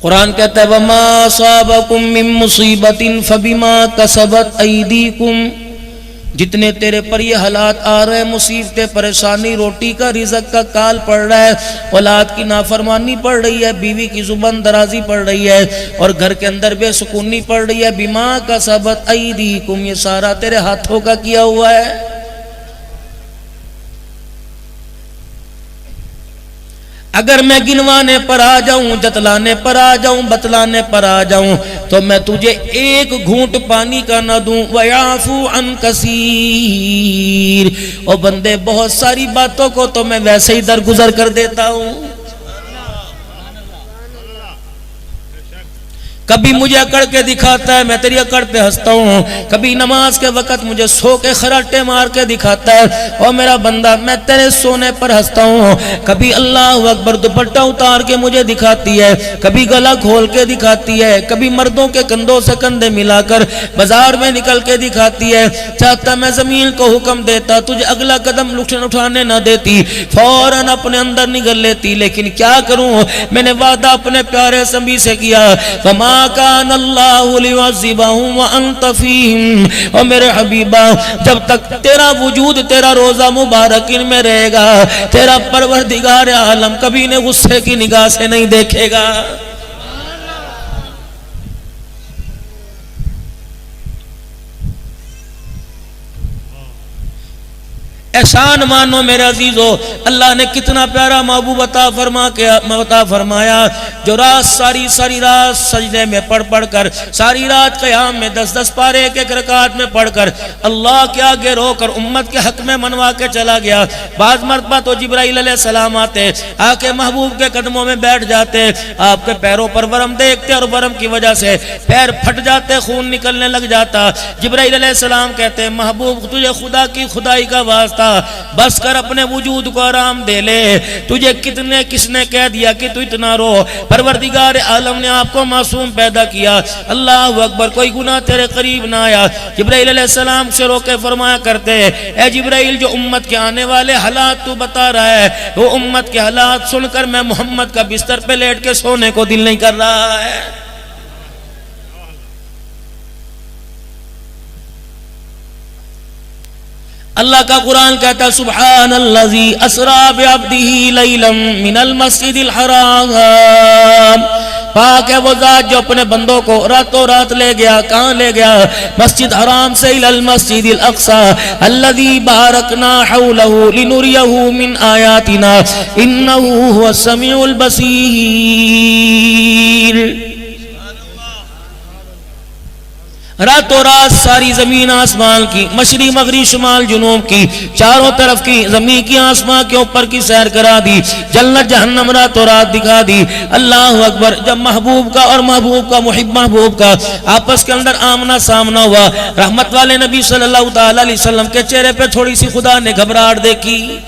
कुरान कहता है वमा असाबकुम मिन मुसीबतिन फबिमा कसबत ऐदीकुम, जितने तेरे पर ये हालात आ रहे हैं, मुसीबतें, परेशानी, रोटी का, रिज़्क़ का काल पड़ रहा है, औलाद की नाफरमानी पड़ रही है, बीवी की जुबान दराजी पड़ रही है, और घर के अंदर बेसुकूनी पड़ रही है, बिमा कसबत ऐदीकुम, ये सारा तेरे हाथों का किया हुआ है। अगर मैं गिनवाने पर आ जाऊं, जतलाने पर आ जाऊं, बतलाने पर आ जाऊं, तो मैं तुझे एक घूंट पानी का न दूं। वयाफू अन कसीर, और बंदे बहुत सारी बातों को तो मैं वैसे ही दरगुजर कर देता हूं। कभी मुझे अकड़ के दिखाता है, मैं तेरी अकड़ पे हंसता हूँ। कभी नमाज के वक़्त मुझे सो के खराटे मार के दिखाता है, और मेरा बंदा मैं तेरे सोने पर हंसता हूँ। कभी अल्लाह अकबर दुपट्टा उतार के मुझे दिखाती है, कभी गला खोल के दिखाती है, कभी मर्दों के कंधों से कंधे मिलाकर बाजार में निकल के दिखाती है। चाहता मैं जमीन को हुक्म देता, तुझे अगला कदम उठाने न देती, फौरन अपने अंदर निगल लेती। लेकिन क्या करूँ, मैंने वादा अपने प्यारे सभी से किया, और मेरे हबीबा जब तक तेरा वजूद, तेरा रोजा मुबारक इनमें रहेगा, तेरा परवरदिगार आलम कभी ने गुस्से की निगाह से नहीं देखेगा। एहसान मानो मेरे अजीजो, अल्लाह ने कितना प्यारा महबूब अता फरमाया, जो रात सारी रात सजदे में पढ़ कर, सारी रात क़याम में 10-10 पारे एक रकात में पढ़कर अल्लाह के आगे रोकर उम्मत के हक में मनवा के चला गया। बाज मरतबा तो जिब्राइल अलैहिस्सलाम आते, आके महबूब के कदमों में बैठ जाते, आपके पैरों पर वरम देखते, और वरम की वजह से पैर फट जाते, खून निकलने लग जाता। जिब्राइल अलैहिस्सलाम कहते, महबूब तुझे खुदा की खुदाई का वास्ता, बस कर, अपने वजूद को आराम दे ले। तुझे किसने कह दिया कि तू इतना रो? परवरदिगार आलम ने आपको मासूम पैदा किया। अल्लाह अकबर, कोई गुनाह तेरे करीब ना आया। जिब्राइल अलैहिस्सलाम से रोके फरमाया करते, ए जिब्राइल, जो उम्मत के आने वाले हालात तू बता रहा है, वो उम्मत के हालात सुनकर मैं मोहम्मद का बिस्तर पे लेट के सोने को दिल नहीं कर रहा है। अल्लाह का कुरान कहता है, सुब्हानल्लज़ी अस्रा बिअब्दिही लैलन मिनल मस्जिदिल हराम, पाक है वो ज़ात जो अपने बंदों को रातों रात ले गया। कहाँ ले गया? मस्जिद हराम से इलल मस्जिदिल अक़सा अल्लज़ी बारकना हौलहु लिनुरियहु मिन आयातिना इन्नहु हुवस समीउल बसीर। रातों रात सारी जमीन आसमान की, मशरी मगरी शुमाल जुनूब की, चारों तरफ की जमीन की, आसमान के ऊपर की सैर करा दी। जन्नत जहन्नम रातों रात दिखा दी। अल्लाह अकबर, जब महबूब का और महबूब का, मुहिब महबूब का आपस के अंदर आमना सामना हुआ, रहमत वाले नबी सल्लल्लाहु ताला अलैहि वसल्लम के चेहरे पे थोड़ी सी खुदा ने घबराहट देखी।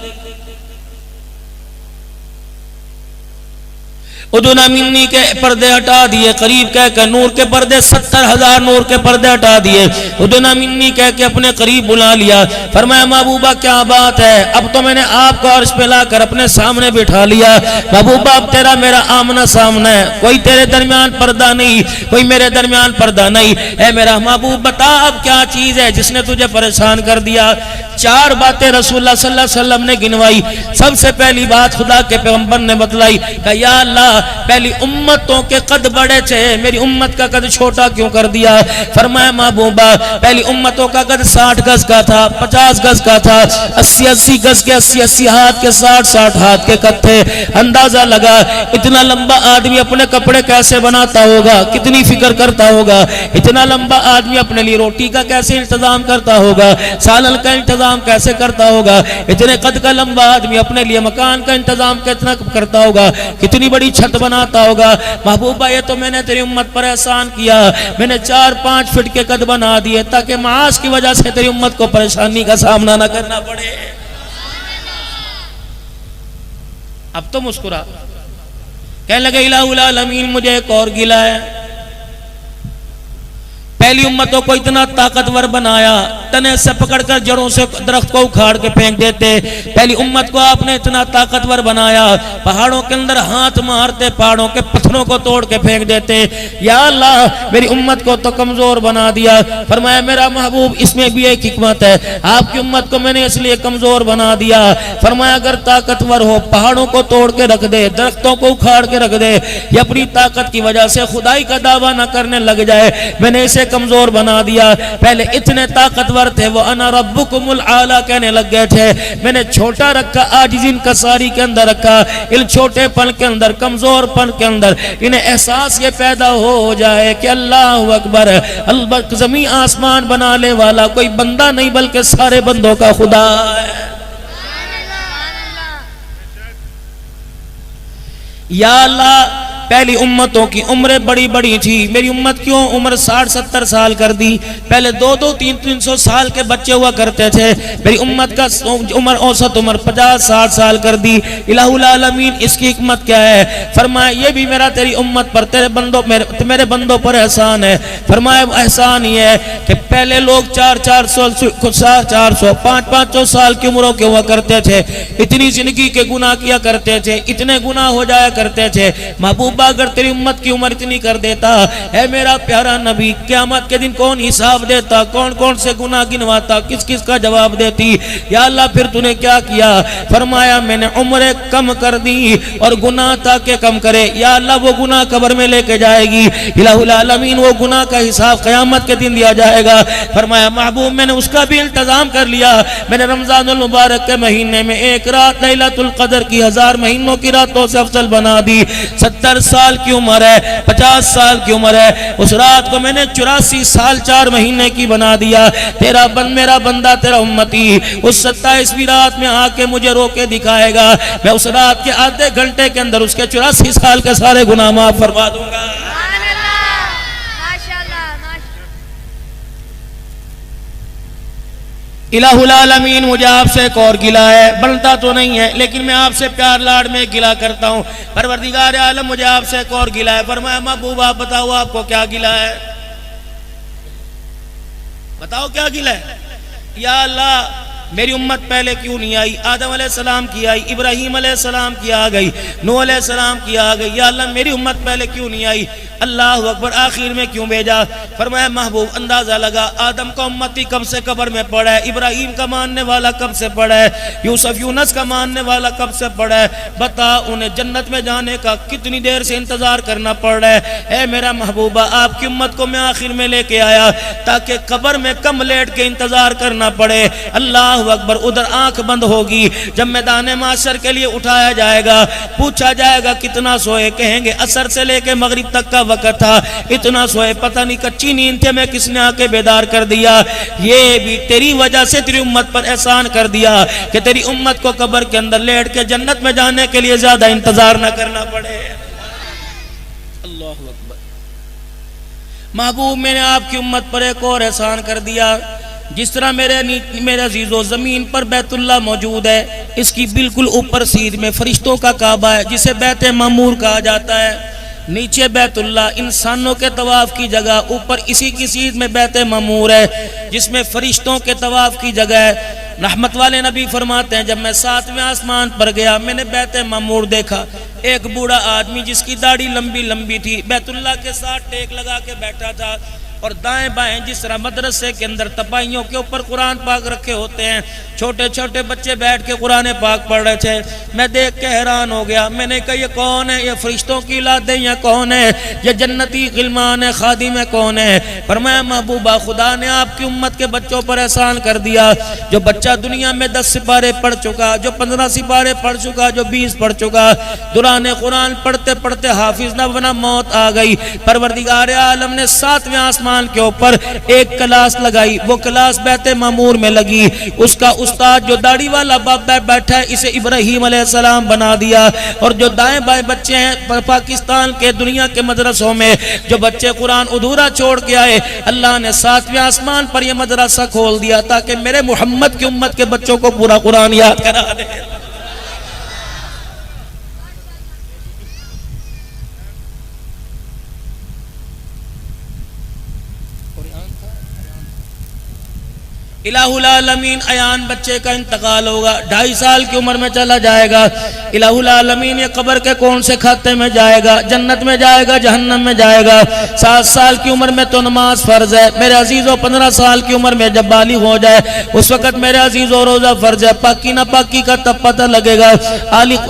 उदुना मिन्नी के पर्दे हटा दिए, करीब कह के नूर के पर्दे 70,000 नूर के पर्दे हटा दिए। उदुना मिन्नी कह के अपने करीब बुला लिया। फरमाया, महबूबा क्या बात है, अब तो मैंने आपको अर्श पे लाकर अपने सामने बिठा लिया। महबूबा अब तेरा मेरा आमना सामना है, कोई तेरे दरमियान पर्दा नहीं, कोई मेरे दरमियान पर्दा नहीं। ऐ मेरा महबूब बता अब क्या चीज है जिसने तुझे परेशान कर दिया? 4 बातें रसूलुल्लाह सल्लल्लाहु अलैहि वसल्लम ने गिनवाई। सबसे पहली बात खुदा के पैगंबर ने बतलाई, कहा या अल्लाह, पहली उम्मतों के कद बड़े थे, मेरी उम्मत का कद छोटा क्यों कर दिया? फरमाया, महबूबा पहली उम्मतों का कद 60 गज का था, 50 गज का था, 80-80 गज के, 80-80 हाथ के, 60-60 हाथ के कद थे। अंदाजा लगा इतना लंबा आदमी अपने कपड़े कैसे बनाता होगा, कितनी फिक्र करता होगा। इतना लंबा आदमी अपने लिए रोटी का कैसे इंतजाम करता होगा, सालन का इंतजाम कैसे करता होगा। इतने कद का लंबा आदमी अपने लिए मकान का इंतजाम कितना करता होगा, कितनी बड़ी छत बनाता होगा। महबूबा ये तो मैंने तेरी उम्मत पर एहसान किया, मैंने 4-5 फीट के कद बना दिए ताकि मास की वजह से तेरी उम्मत को परेशानी का सामना न करना पड़े। अब तो मुस्कुरा, कहने लगे इलाहुल आलमीन मुझे एक और गिला है। पहली उम्मतों को इतना ताकतवर बनाया, तने से पकड़कर जड़ों से दरख्त को उखाड़ के फेंक देते। पहली उम्मत को आपने इतना ताकतवर बनाया, पहाड़ों के अंदर हाथ मारते पहाड़ों के पत्थरों को तोड़ के फेंक देते। या अल्लाह मेरी उम्मत को तो कमजोर बना दिया। फरमाया मेरा महबूब इसमें भी एक हिकमत है, आपकी उम्मत को मैंने इसलिए कमजोर बना दिया। फरमाया अगर ताकतवर हो पहाड़ों को तोड़ के रख दे, दरख्तों को उखाड़ के रख दे, ये अपनी ताकत की वजह से खुदाई का दावा न करने लग जाए, मैंने इसे कमजोर बना दिया। पहले इतने ताकतवर थे, वो अना रब्बुकुमुल आला कहने लग गए थे, मैंने छोटा रखा, आजिज़िन कसारी के अंदर रखा, इन छोटेपन के अंदर, कमजोरपन के अंदर इन्हें एहसास ये पैदा हो जाए कि अल्लाह अकबर, अल्लाह जमीन आसमान बनाने वाला कोई बंदा नहीं बल्कि सारे बंदों का खुदा है। या अल्लाह पहली उम्मतों की उम्रें बड़ी बड़ी थी, मेरी उम्मत क्यों उम्र 60-70 साल कर दी? पहले 200, 300 साल के बच्चे हुआ करते थे, मेरी उम्मत का उम्र औसत उम्र 50-60 साल कर दी। इलाहुल आलमीन इसकी हिकमत क्या है? फरमाया ये भी मेरा तेरी उम्मत पर, तेरे बंदों मेरे बंदों पर एहसान है। फरमाया एहसान ये है कि पहले लोग 400, 500 साल की उम्रों के हुआ करते थे, इतनी जिंदगी के गुनाह किया करते थे, इतने गुनाह हो जाया करते थे। महबूब अगर तेरी उम्मत की उम्र इतनी कर देता है मेरा प्यारा नबी, क़यामत के दिन कौन हिसाब देता, कौन कौन से गुनाह गिनवाता, किस किस का जवाब देती? या अल्लाह फिर तूने क्या किया? फरमाया मैंने उम्र कम कर दी और गुनाह ताकि कम करे। या अल्लाह वो गुनाह कब्र में लेके जाएगी, इलाहुल आलमीन वो गुनाह का हिसाब क़यामत के दिन दिया जाएगा। फरमाया महबूब मैंने उसका भी इंतजाम कर लिया, मैंने रमजानुल मुबारक के महीने में एक रात लैलतुल क़द्र की 1000 महीनों की रातों से अफजल बना दी। 70 साल की उम्र है, 50 साल की उम्र है, उस रात को मैंने 84 साल 4 महीने की बना दिया। मेरा बंदा तेरा उम्मती उस 27वीं रात में आके मुझे रोके दिखाएगा, मैं उस रात के आधे घंटे के अंदर उसके 84 साल के सारे गुनाह माफ फरमा दूंगा। इलाहुल आलमीन मुझे आपसे एक और गिला है, बनता तो नहीं है लेकिन मैं आपसे प्यार लाड़ में गिला करता हूँ। परवरदिगार आलम मुझे आपसे एक और गिला है। फरमाया महबूब आप बताओ आपको क्या गिला है, बताओ क्या गिला है? या अल्लाह मेरी उम्मत पहले क्यों नहीं आई? आदम अलैहिस्सलाम की आई, इब्राहीम अलैहिस्सलाम की आ गई, नूह अलैहिस्सलाम की आ गई। या अल्लाह मेरी उम्मत पहले क्यों नहीं आई? अल्लाह अकबर आखिर में क्यों भेजा? फरमाया महबूब अंदाजा लगा, आदम का उम्मती कब से कब्र में पड़ा है, इब्राहीम का मानने वाला कब से पड़ा है, यूसुफ यूनुस का मानने वाला कब से पड़ा है? बता उन्हें जन्नत में जाने का कितनी देर से इंतजार करना पड़ रहा है? ए मेरा महबूबा आपकी उम्मत को मैं आखिर में लेके आया ताकि कब्र में कम लेट के इंतजार करना पड़े। अल्लाह अकबर उधर आंख बंद होगी, जब मैदान माशर के लिए उठाया जाएगा, पूछा जाएगा कितना सोए, कहेंगे असर से लेके मगरिब तक का वक्त था, इतना सोए पता नहीं कच्ची नींद थे में किसने आके बेदार कर दिया। ये भी तेरी वजह से तेरी उम्मत पर एहसान कर दिया कि तेरी उम्मत को कब्र के अंदर लेट के जन्नत में जाने के लिए ज्यादा इंतजार न करना पड़े। अल्लाह अकबर। महबूब मैंने आपकी उम्मत पर एक और एहसान कर दिया, जिस तरह मेरे अजीजों जमीन पर बैतुल्लाह मौजूद है, इसकी बिल्कुल ऊपर सीध में फरिश्तों का काबा है जिसे बैत मामूर कहा जाता है, नीचे बैतुल्लाह इंसानों के तवाफ की जगह, ऊपर इसी की सीध में बैत मामूर है जिसमें फरिश्तों के तवाफ की जगह है। रहमत वाले नबी फरमाते हैं जब मैं 7वें आसमान पर गया मैंने बैत मामूर देखा, एक बूढ़ा आदमी जिसकी दाढ़ी लंबी लंबी थी बैतुल्लाह के साथ टेक लगा के बैठा था और दाएं बाएं जिस तरह मदरसे के अंदर तपाइयों के ऊपर कुरान पाक रखे होते हैं, छोटे छोटे बच्चे बैठ के कुरान पाक पढ़ रहे थे। मैं देख के हैरान हो गया, मैंने कहा ये कौन है, ये फरिश्तों की औलाद है या कौन है, ये जन्नती गिलमान है, खादिम है, कौन है? फरमाया महबूबा खुदा ने आपकी उम्मत के बच्चों पर एहसान कर दिया, जो बच्चा दुनिया में 10 सिपारे पढ़ चुका, जो 15 सिपारे पढ़ चुका, जो 20 पढ़ चुका, दुराने कुरान पढ़ते पढ़ते हाफिज न बना, मौत आ गई। परवरदिगार आलम ने 7वें आसमान के ऊपर एक क्लास लगाई, वो क्लास बैत मामूर में लगी। उसका उस्ताद जो दाढ़ी वाला बाप बैठा है इसे इब्राहीम अलैहिस्सलाम बना दिया, और जो दाएं बाएं बच्चे हैं पाकिस्तान के दुनिया के मदरसों में जो बच्चे कुरान अधूरा छोड़ के आए, अल्लाह ने 7वें आसमान पर यह मदरसा खोल दिया ताकि मेरे मोहम्मद की उम्मत के बच्चों को पूरा कुरान याद करा दे। इलाहुल आलमीन अयान बच्चे का इंतकाल होगा, 2.5 साल की उम्र में चला जाएगा। इलाहुल आलमीन ये कब्र के कौन से खाते में जाएगा, जन्नत में जाएगा जहन्नम में जाएगा। 7 साल की उम्र में तो नमाज फर्ज है मेरे अजीजों, 15 साल की उम्र में जब बालिग हो जाए उस वक्त मेरे अजीजों रोजा फर्ज है। पाकी ना पाकी का तब पता लगेगा,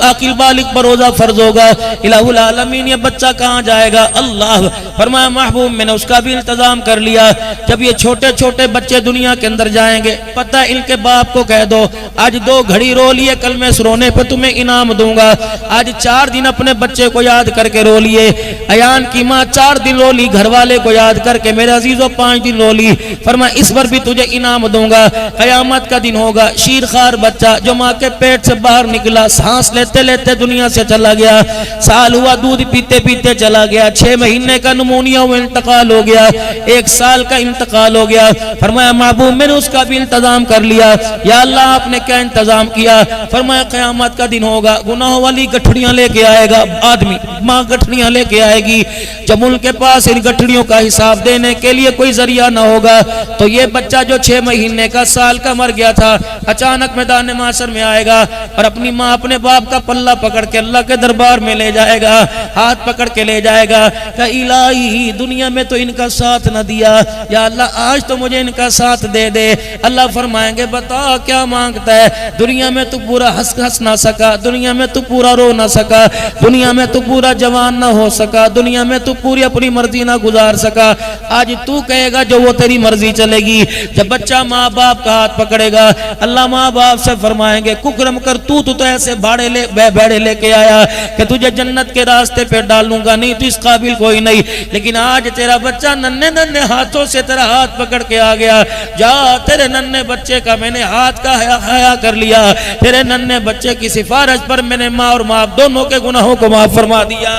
आकिल बालिग पर रोजा फर्ज होगा। इलाहुल आलमीन ये बच्चा कहाँ जाएगा? अल्लाह फरमाया महबूब मैंने उसका भी इंतजाम कर लिया। जब ये छोटे छोटे बच्चे दुनिया के अंदर जाएंगे, पता इनके बाप को कह दो आज 2 घड़ी रो लिए, कल मैं इस रोने पे तुम्हें इनाम दूंगा। आज 4 दिन अपने बच्चे को याद करके रो लिए। अयान की माँ 4 दिन रो ली, घर वाले को याद करके मेरे अजीजों 5 दिन रो ली। फरमा इस पर भी तुझे इनाम दूंगा। कयामत का दिन होगा, शीरखार बच्चा जो माँ के पेट से बाहर निकला, सांस लेते लेते दुनिया से चला गया, साल हुआ दूध पीते पीते चला गया, 6 महीने का नमूनिया हुआ इंतकाल हो गया, 1 साल का इंतकाल हो गया। फरमाया महबूब मैंने उसका भी इंतजाम कर लिया। या अल्लाह आपने क्या इंतजाम किया? फरमाया क़यामत का दिन होगा, गुनाहों वाली गठड़ियां लेके आएगा आदमी, माँ गठड़ियां लेके आएगी। जब उनके पास इन गठड़ियों का हिसाब देने के लिए कोई जरिया ना होगा तो ये बच्चा जो 6 महीने का साल का मर गया था अचानक मैदान माशर में आएगा और अपनी माँ अपने बाप का पल्ला पकड़ के अल्लाह के दरबार में ले जाएगा, हाथ पकड़ के ले जाएगा। इलाही दुनिया में तो इनका साथ न दिया, या अल्लाह आज तो मुझे इनका साथ दे दे। अल्लाह फरमाएंगे बता क्या मांगता है? दुनिया में तू पूरा हंस ना सका, दुनिया में तू पूरा रो ना सका, दुनिया में तू पूरा जवान ना हो सका, दुनिया में तू पूरी अपनी मर्जी ना गुजार सका। आज तू कहेगा जो वो तेरी मर्जी चलेगी। जब बच्चा माँ बाप का हाथ पकड़ेगा अल्लाह माँ बाप से फरमाएंगे कुकरम कर, तू तो ऐसे भेड़े लेके आया कि तुझे जन्नत के रास्ते पे डालूंगा, नहीं तो इस काबिल कोई नहीं। लेकिन आज तेरा बच्चा नन्हे नन्हे हाथों से तेरा हाथ पकड़ के आ गया, जा तेरे नन्हे बच्चे का मैंने हाथ का हया कर लिया, तेरे नन्हे बच्चे की सिफारिश पर मैंने माँ और बाप दोनों के गुनाहों को माफ फरमा दिया।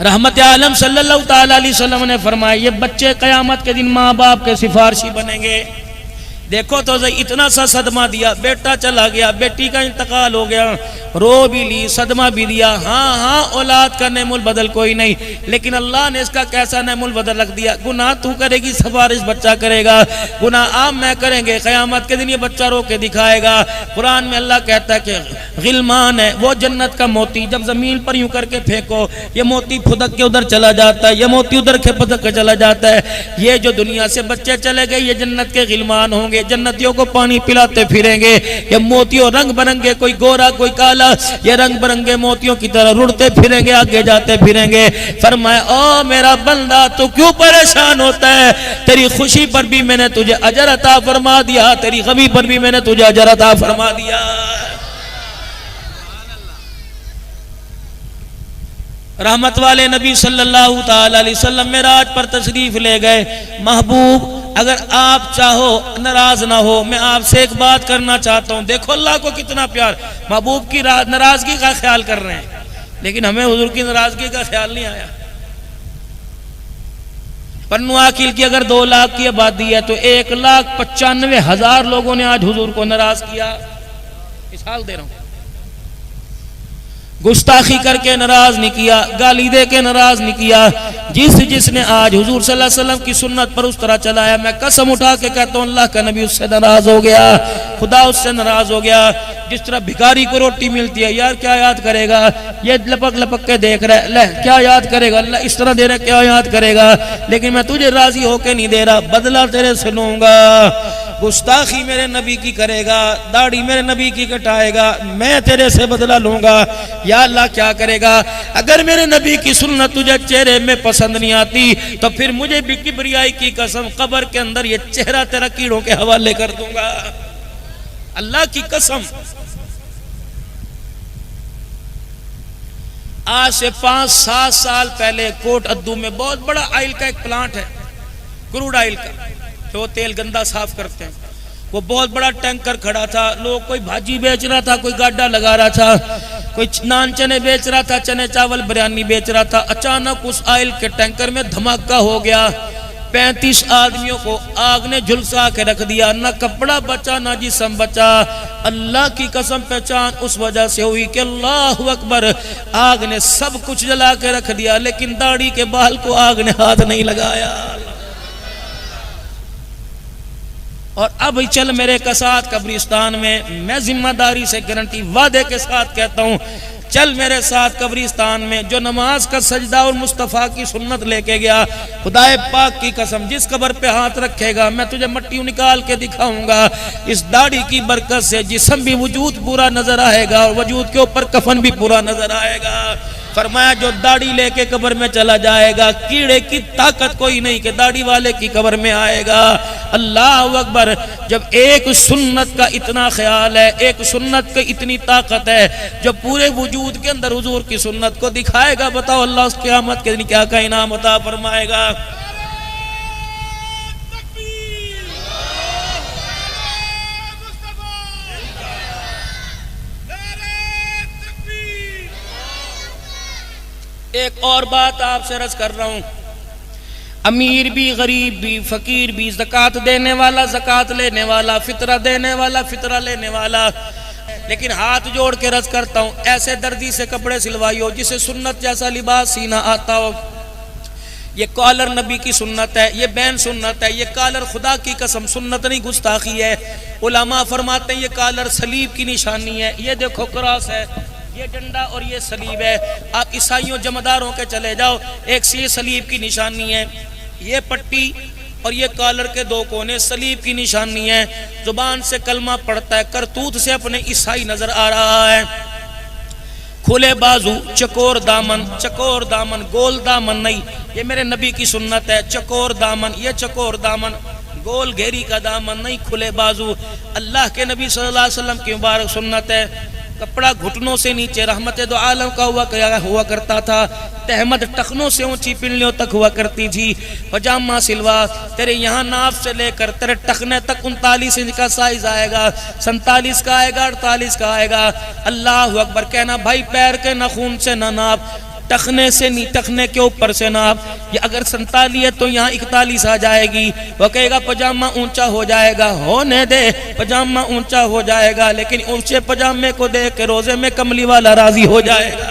रहमत आलम सल्लल्लाहु ताला अलैहि वसल्लम ने फरमाया ये बच्चे क़यामत के दिन माँ बाप के सिफारशी बनेंगे। देखो तो इतना सा सदमा दिया, बेटा चला गया, बेटी का इंतकाल हो गया, रो भी ली, सदमा भी दिया। हाँ हाँ औलाद का नेमुल बदल कोई नहीं, लेकिन अल्लाह ने इसका कैसा नेमुल बदल रख दिया। गुनाह तू करेगी, सिफारिश बच्चा करेगा, गुनाह आप मैं करेंगे, क़यामत के दिन ये बच्चा रो के दिखाएगा। कुरान में अल्लाह कहता है कि गिलमान है वो जन्नत का मोती, जब जमीन पर यूं करके फेंको ये मोती फुदक के उधर चला जाता है, ये मोती उधर के फुदक के चला जाता है। ये जो दुनिया से बच्चे चले गए ये जन्नत के गिलमान होंगे, जन्नतियों को पानी पिलाते फिरेंगे। ये मोतियों रंग बिरंगे, कोई गोरा कोई काला, ये रंग बिरंगे मोतियों की तरह रुड़ते फिरेंगे, आगे जाते फिरेंगे। फरमाया ओ मेरा बंदा तू क्यों परेशान होता है? तेरी खुशी पर भी मैंने तुझे अजर अता फरमा दिया, तेरी गमी पर भी मैंने तुझे अजर अता फरमा दिया। रहमत वाले नबी सल्लल्लाहु ताला अलैहि वसल्लम मेराज पर तशरीफ ले गए। महबूब अगर आप चाहो नाराज ना हो, मैं आपसे एक बात करना चाहता हूं। देखो अल्लाह को कितना प्यार, महबूब की नाराजगी का ख्याल कर रहे हैं, लेकिन हमें हुजूर की नाराजगी का ख्याल नहीं आया। पन्नू आकिल की अगर 2 लाख की आबादी है तो 1,95,000 लोगों ने आज हुजूर को नाराज किया। मिसाल दे रहा हूं, गुस्ताखी करके नाराज नहीं किया, गाली दे के नाराज नहीं किया। जिसने आज हुजूर सल्लल्लाहु अलैहि वसल्लम की सुन्नत पर उस तरह चलाया, मैं कसम उठा के कहता हूं अल्लाह का नबी उससे नाराज हो गया, खुदा उससे नाराज हो गया। जिस तरह भिखारी को रोटी मिलती है, यार क्या याद करेगा, ये लपक लपक के देख रहा है, ले क्या याद करेगा, अल्लाह इस तरह दे रहा है क्या याद करेगा, लेकिन मैं तुझे राजी होके नहीं दे रहा, बदला तेरे से लूंगा। गुस्ताखी मेरे नबी की करेगा, दाढ़ी मेरे नबी की कटाएगा, मैं तेरे से बदला लूंगा। या अल्लाह क्या करेगा? अगर मेरे नबी की सुन्नत तुझे चेहरे में पसंद नहीं आती तो फिर मुझे भी किबरियाई की कसम कब्र के अंदर ये चेहरा तेरा कीड़ों के हवाले कर दूंगा। अल्लाह की कसम। आज से 5-7 साल पहले कोट अद्दू में बहुत बड़ा ऑयल का एक प्लांट है, क्रूड ऑयल का, जो तेल गंदा साफ करते हैं। वो बहुत बड़ा टैंकर खड़ा था, लोग कोई भाजी बेच रहा था, कोई गाड्डा लगा रहा था, कोई नान चने बेच रहा था, चने चावल बिरयानी बेच रहा था। अचानक उस ऑयल के टैंकर में धमाका हो गया, 35 आदमियों को आग ने झुलसा के रख दिया, ना कपड़ा बचा ना जिस्म बचा। अल्लाह की कसम पहचान उस वजह से हुई कि अल्लाह अकबर, आग ने सब कुछ जला के रख दिया, लेकिन दाढ़ी के बाल को आग ने हाथ नहीं लगाया। और अब चल मेरे के साथ कब्रिस्तान में। मैं जिम्मेदारी से गारंटी वादे के साथ कहता हूँ, चल मेरे साथ कब्रिस्तान में। जो नमाज का सजदा और मुस्तफ़ा की सुन्नत लेके गया, खुदाए पाक की कसम, जिस कब्र पे हाथ रखेगा मैं तुझे मट्टी निकाल के दिखाऊंगा। इस दाढ़ी की बरकत से जिस्म भी वजूद पूरा नजर आएगा और वजूद के ऊपर कफन भी पूरा नजर आएगा। फरमाया जो दाढ़ी लेके कब्र में चला जाएगा, कीड़े की ताकत कोई नहीं कि दाढ़ी वाले की कब्र में आएगा। अल्लाह अकबर। जब एक सुन्नत का इतना ख्याल है, एक सुन्नत की इतनी ताकत है, जो पूरे वजूद के अंदर हुजूर की सुन्नत को दिखाएगा, बताओ अल्लाह उस क़यामत के दिन क्या का इनाम अता फरमाएगा। एक और बात आपसे अर्ज कर रहा हूं, अमीर भी, गरीब भी, फकीर भी, ज़कात देने वाला, ज़कात लेने वाला, फितरा देने वाला, फितरा लेने वाला, लेकिन हाथ जोड़ के अर्ज करता हूं, ऐसे दर्जी से कपड़े सिलवाइयो जिसे सुन्नत जैसा लिबास सीना आता हो। ये कॉलर नबी की सुन्नत है, ये बैन सुन्नत है, ये कॉलर खुदा की कसम सुन्नत नहीं गुस्ताखी है। उलमा फरमाते हैं ये कॉलर सलीब की निशानी है। ये देखो क्रॉस है, ये डंडा और ये सलीब है। आप ईसाइयों जमादारों के चले जाओ, एक से सलीब की निशानी है, ये पट्टी और ये कॉलर के दो कोने सलीब की निशानी है। जुबान से कलमा पढ़ता है, करतूत से अपने ईसाई नजर आ रहा है। खुले बाजू, चकोर दामन, चकोर दामन, गोल दामन नहीं, ये मेरे नबी की सुन्नत है। चकोर दामन, ये चकोर दामन, गोल घेरी का दामन नहीं, खुले बाजू। अल्लाह के नबी सल्लल्लाहु अलैहि वसल्लम की मुबारक सुन्नत है। कपड़ा घुटनों से नीचे रहमत दो आलम का हुआ करता था। तहमद टखनों से ऊंची पिंडलियों तक हुआ करती थी। पजामा सिलवा तेरे यहाँ नाफ से लेकर तेरे टखने तक 39 इंच का साइज आएगा, 47 का आएगा, 48 का आएगा। अल्लाह अकबर। कहना भाई पैर के नाखून से ना नाप, टखने से नहीं, टखने के ऊपर से नाप। ये अगर 47 है तो यहाँ 41 आ जाएगी। वो कहेगा पजामा ऊंचा हो जाएगा, होने दे, पजामा ऊंचा हो जाएगा, लेकिन ऊंचे पजामे को देख के रोजे में कमली वाला राजी हो जाएगा।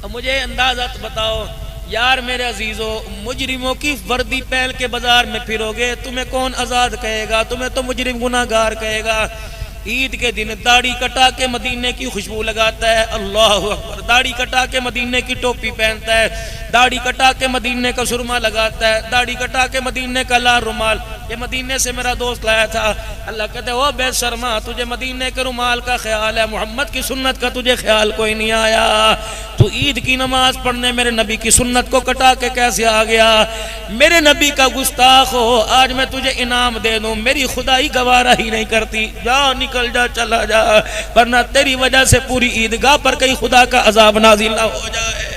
अब मुझे अंदाजा बताओ यार मेरे अजीजों, मुजरिमों की वर्दी पहन के बाजार में फिरोगे, तुम्हें कौन आजाद कहेगा? तुम्हें तो मुजरिम गुनाहगार कहेगा। ईद के दिन दाढ़ी कटा के मदीने की खुशबू लगाता है, अल्लाह अकबर। दाढ़ी कटा के मदीने की टोपी पहनता है, दाढ़ी कटा के मदीने का सुरमा लगाता है, दाढ़ी कटा के मदीने का लाल रुमाल। ये मदीने से मेरा दोस्त लाया था। अल्लाह कहते ओ बेशर्मा, तुझे मदीने के रुमाल का ख्याल है, मोहम्मद की सुन्नत का तुझे ख्याल कोई नहीं आया। तू ईद की नमाज पढ़ने मेरे नबी की सुन्नत को कटा के कैसे आ गया? मेरे नबी का गुस्ताख हो, आज मैं तुझे इनाम दे दूं, मेरी खुदाई गवारा ही नहीं करती। जा निकल जा, चला जा, वरना तेरी वजह से पूरी ईदगाह पर कहीं खुदा का अजाब नाजिल ना हो जाए।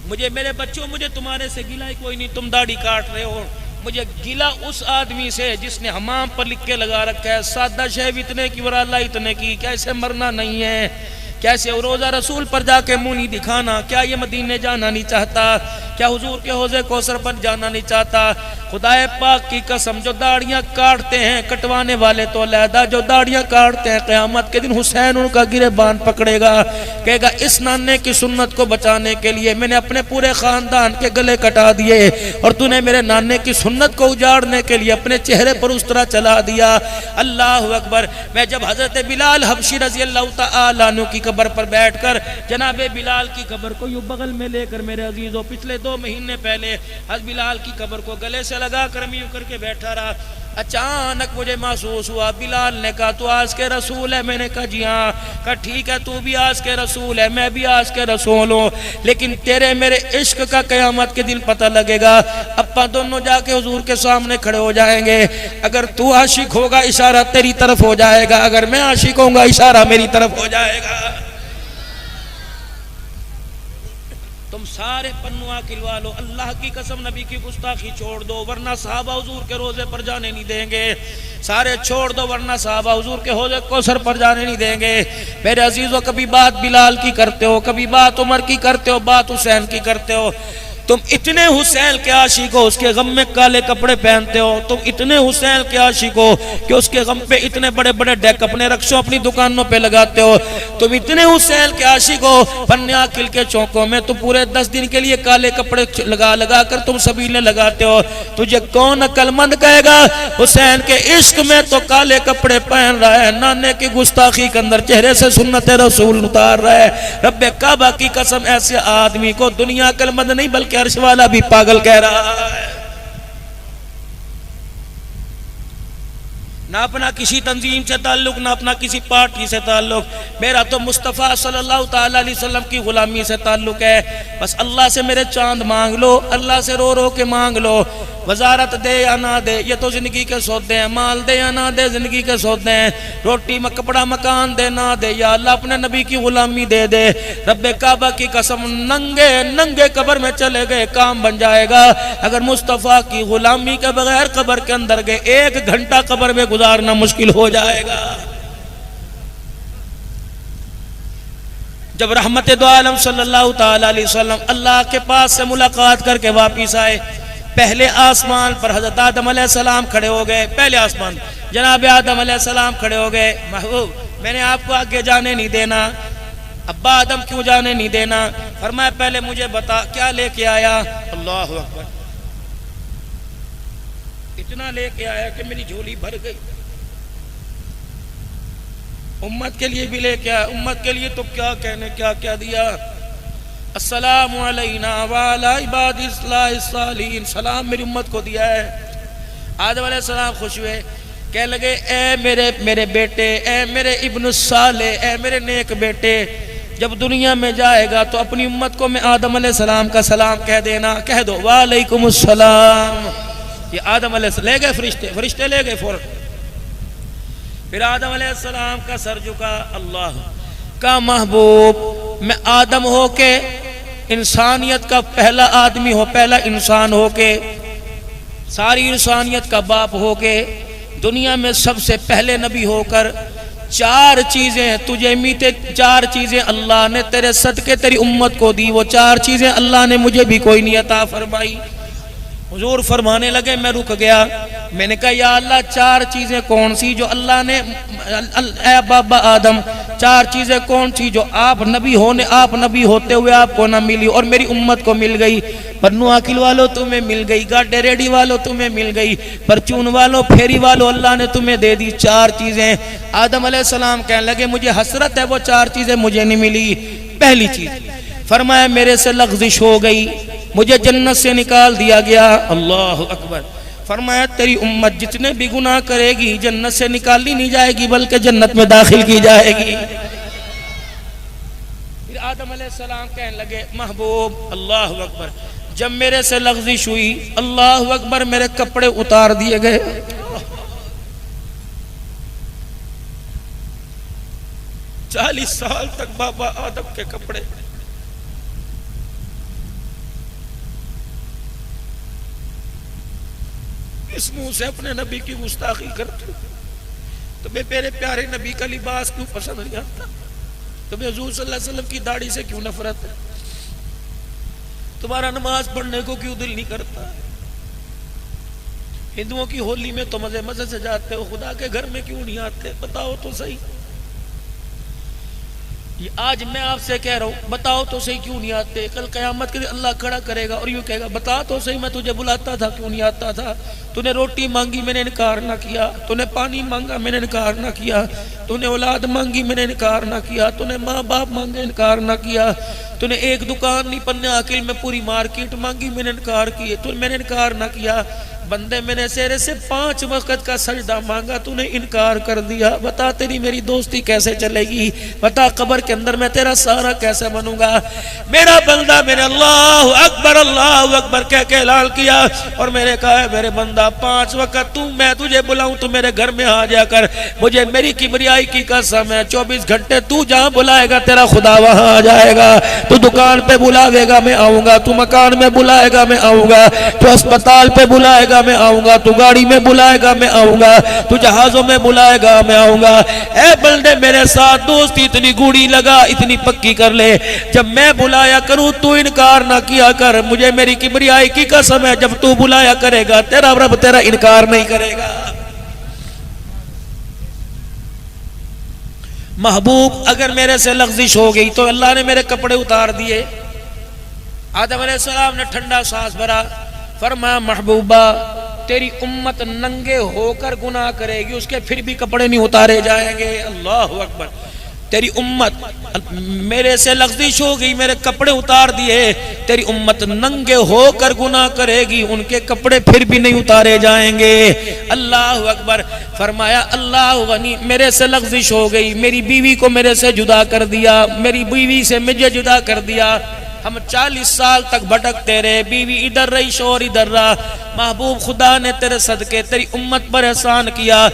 मुझे मेरे बच्चों, मुझे तुम्हारे से गिला ही कोई नहीं, तुम दाढ़ी काट रहे हो। मुझे गिला उस आदमी से जिसने हमाम पर लिख के लगा रखा है सादा शहब इतने की वराला इतने की, कैसे मरना नहीं है, कैसे रोजा रसूल पर जाके मुंह नहीं दिखाना। क्या ये मदीने जाना नहीं चाहता? क्या हुजूर के हौज़े कौसर पर जाना नहीं चाहता? खुदाए पाक की कसम, जो दाढ़ियां काटते हैं, कटवाने वाले तो अलहदा, जो दाढ़ियां काटते हैं क़यामत के दिन हुसैन उनका गिरेबान पकड़ेगा, कहेगा इस नाने की सुन्नत को बचाने के लिए मैंने अपने पूरे खानदान के गले कटा दिए और तूने मेरे नाने की सुन्नत को उजाड़ने के लिए अपने चेहरे पर उस तरह चला दिया। अल्लाह अकबर। मैं जब हजरत बिलाल हबशी रजी अल्लाह तआला अन्हु की कब्र पर बैठकर जनाबे बिलाल की कब्र को यूं बगल में लेकर मेरे अजीजों पिछले 2 महीने पहले हज बिलाल की कब्र को गले से लगा कर यूं करके बैठा रहा, अचानक मुझे महसूस हुआ बिलाल ने कहा तू आज के रसूल है। मैंने कहा जी हाँ। कहा ठीक है, तू भी आज के रसूल है, मैं भी आज के रसूल हूँ, लेकिन तेरे मेरे इश्क का क़यामत के दिन पता लगेगा। अपा दोनों जाके हुजूर के सामने खड़े हो जाएंगे। अगर तू आशिक होगा इशारा तेरी तरफ हो जाएगा, अगर मैं आशिक होऊंगा इशारा मेरी तरफ हो जाएगा। तुम सारे पन्नुआ खिलवा लो, अल्लाह की कसम नबी की गुस्ताखी छोड़ दो, वरना साहबा हुजूर के रोजे पर जाने नहीं देंगे। सारे छोड़ दो, वरना साहबा हुजूर के हौज़े कौसर पर जाने नहीं देंगे। मेरे अजीजों, कभी बात बिलाल की करते हो, कभी बात उमर की करते हो, बात हुसैन की करते हो। तुम इतने हुसैन के आशिक हो, उसके गम में काले कपड़े पहनते हो। तुम इतने हुसैन के आशिक हो कि उसके गम पे इतने बड़े बड़े डेक अपने रक्षों अपनी दुकानों पे लगाते हो। तुम इतने हुसैन के आशिक हो, पन्ने आकिल के चौकों में तुम पूरे 10 दिन के लिए काले कपड़े लगा लगा कर तुम सबीले लगाते हो। तुझे कौन अक्लमंद कहेगा हुसैन के इश्क में तो काले कपड़े पहन रहा है, नाने की गुस्ताखी के अंदर चेहरे से सुन्नत रसूल उतार रहा है। रब्बे काबा की कसम, ऐसे आदमी को दुनिया अक्लमंद नहीं बल्कि अर्श वाला भी पागल कह रहा है। ना अपना किसी तंजीम से ताल्लुक, ना अपना किसी पार्टी से ताल्लुक, मेरा तो मुस्तफ़ा सल्लल्लाहु ताला अलैहि वसल्लम की गुलामी से ताल्लुक है। बस अल्लाह से मेरे चांद मांग लो, अल्लाह से रो रो के मांग लो। वजारत दे या ना दे ये तो जिंदगी के सौदे हैं, माल दे या ना दे जिंदगी के सौदे हैं, रोटी कपड़ा मकान दे ना दे, या अल्लाह अपने नबी की गुलामी दे दे। रब्बे काबा की कसम, नंगे नंगे कब्र में चले गए काम बन जाएगा। अगर मुस्तफ़ा की गुलामी के बगैर कब्र के अंदर गए 1 घंटा कब्र में गुजारना मुश्किल हो जाएगा। जब रहमत दो आलम सल्लल्लाहु ताला अलैहि वसल्लम अल्लाह के पास से मुलाकात करके वापिस आए, पहले आसमान पर हजरत आदम अलैहिस्सलाम खड़े हो गए। पहले आसमान जनाब आदम अलैहिस्सलाम खड़े हो गए, महबूब मैंने आपको आगे जाने नहीं देना। अब्बा आदम क्यों जाने नहीं देना? फरमाया पहले मुझे बता क्या लेके आया। अल्लाह अकबर, इतना लेके आया कि मेरी झोली भर गई। उम्मत के लिए भी लेके आया, उम्मत के लिए तो क्या कहने, क्या क्या दिया। अस्सलामु अलैना व अला इबादिल्लाहिस सालिहीन, सलाम मेरी उम्मत को दिया है। आदम अलैहिस्सलाम खुश हुए, कह लगे ए मेरे बेटे, ए मेरे इब्न साले, ए मेरे नेक बेटे, जब दुनिया में जाएगा तो अपनी उम्मत को मैं आदम अलैहिस्सलाम का सलाम कह देना। कह दो वालेकुमुस सलाम। ये आदम अलैहिस्सलाम ले गए, फरिश्ते ले गए फौरन। फिर आदम अलैहिस्सलाम का सर झुका। अल्लाह का महबूब, मैं आदम हो के इंसानियत का पहला आदमी हो, पहला इंसान हो के, सारी इंसानियत का बाप हो के, दुनिया में सबसे पहले नबी होकर 4 चीजें तुझे मीते, 4 चीजें अल्लाह ने तेरे सदके तेरी उम्मत को दी। वो 4 चीजें अल्लाह ने मुझे भी कोई नहीं अता फरमाई। हुजूर फरमाने लगे, मैं रुक गया। मैंने कहा या अल्लाह 4 चीजें कौन सी जो अल्लाह ने, ए बाबा आदम 4 चीजें कौन सी जो आप नबी होते हुए आपको ना मिली और मेरी उम्मत को मिल गई। पन्नू आकिल वालों तुम्हें मिल गई, गाडे रेडी वालों तुम्हें मिल गई, परचून वालों फेरी वालों अल्लाह ने तुम्हें दे दी 4 चीजें। आदम अलैहिस्सलाम कहने लगे मुझे हसरत है वो 4 चीजें मुझे नहीं मिली। पहली चीज फरमाया मेरे से लग़्ज़िश हो गई, मुझे जन्नत से निकाल दिया गया। अल्लाह अकबर। फरमाया तेरी उम्मत जितने भी गुनाह करेगी जन्नत से निकाली नहीं जाएगी बल्कि जन्नत में दाखिल की जाएगी। फिर आदम अलैहिस्सलाम कहने लगे महबूब अल्लाह अकबर, जब मेरे से लग़्ज़िश हुई अल्लाह अकबर मेरे कपड़े उतार दिए गए। 40 साल तक बाबा आदम के कपड़े। इस मुंह से अपने नबी की गुस्ताखी करते हो, तुम्हें मेरे प्यारे नबी का लिबास क्यों पसंद नहीं आता? तुम्हें हुजूर सल्लल्लाहु अलैहि वसल्लम की दाढ़ी से क्यों नफरत है? तुम्हारा नमाज पढ़ने को क्यों दिल नहीं करता? हिंदुओं की होली में तो मजे मजे से जाते हो, खुदा के घर में क्यों नहीं आते? बताओ तो सही। ये आज मैं आपसे कह रहा हूं, बताओ तो सही क्यों नहीं आते? कल क़यामत के दिन अल्लाह खड़ा करेगा और यूं कहेगा बता तो सही मैं तुझे बुलाता था क्यों नहीं आता था? तूने रोटी मांगी मैंने इनकार ना किया, तूने पानी मांगा मैंने इनकार ना किया, तूने औलाद मांगी मैंने इनकार ना किया, तूने माँ बाप मांगे इनकार ना किया, तूने एक दुकान नहीं पन्ने आकिल में पूरी मार्केट मांगी मैंने इनकार किए, मैंने इनकार ना किया। बंदे मैंने तेरे से 5 वक्त का सजदा मांगा तूने इनकार कर दिया। बता तेरी मेरी दोस्ती कैसे चलेगी? बता कब्र के अंदर मैं तेरा सहारा कैसे बनूंगा? मेरा बंदा मेरे अल्लाह अकबर कह के ऐलान किया और मैंने कहा है मेरे बंदा 5 वक्त मैं तुझे बुलाऊं तो मेरे घर में आ जाकर, मुझे मेरी किबरियाई की कसम है 24 घंटे तू जहां बुलाएगा तेरा खुदा वहां आ जाएगा। तू दुकान पे बुलावेगा मैं आऊंगा, तू मकान में बुलाएगा मैं आऊंगा, तू अस्पताल पे बुलाएगा बुलाएगा मैं आऊंगा, तू गाड़ी में बुलाएगा मैं आऊंगा, तू जहाजों में बुलाएगा मैं आऊंगा। ए बंदे मेरे साथ दोस्ती इतनी गूढ़ी लगा, इतनी पक्की कर ले, जब मैं बुलाया करूं तू इनकार ना किया कर। मुझे मेरी किबरियाई की कसम है, जब तू बुलाया करेगा तेरा रब तेरा इनकार नहीं करेगा। महबूब अगर मेरे से लग़्ज़िश हो गई तो अल्लाह ने मेरे कपड़े उतार दिए। आदम अलैहिस्सलाम ने ठंडा सांस भरा, फरमाया महबूबा तेरी उम्मत नंगे होकर गुनाह करेगी, उसके फिर भी कपड़े नहीं उतारे जाएंगे। अल्लाहु अकबर। तेरी उम्मत मेरे से लग़्ज़िश हो गई, मेरे कपड़े उतार दिए, तेरी उम्मत नंगे होकर गुनाह करेगी, उनके कपड़े फिर भी नहीं उतारे जाएंगे। अल्लाहु अकबर। फरमाया अल्लाह गनी, मेरे से लग़्ज़िश हो गई, मेरी बीवी को मेरे से जुदा कर दिया, मेरी बीवी से मुझे जुदा कर दिया, हम 40 साल तक भटकते रहे, बीवी इधर रही शोर इधर रहा। महबूब खुदा ने तेरे सदके तेरी उम्मत पर एहसान किया,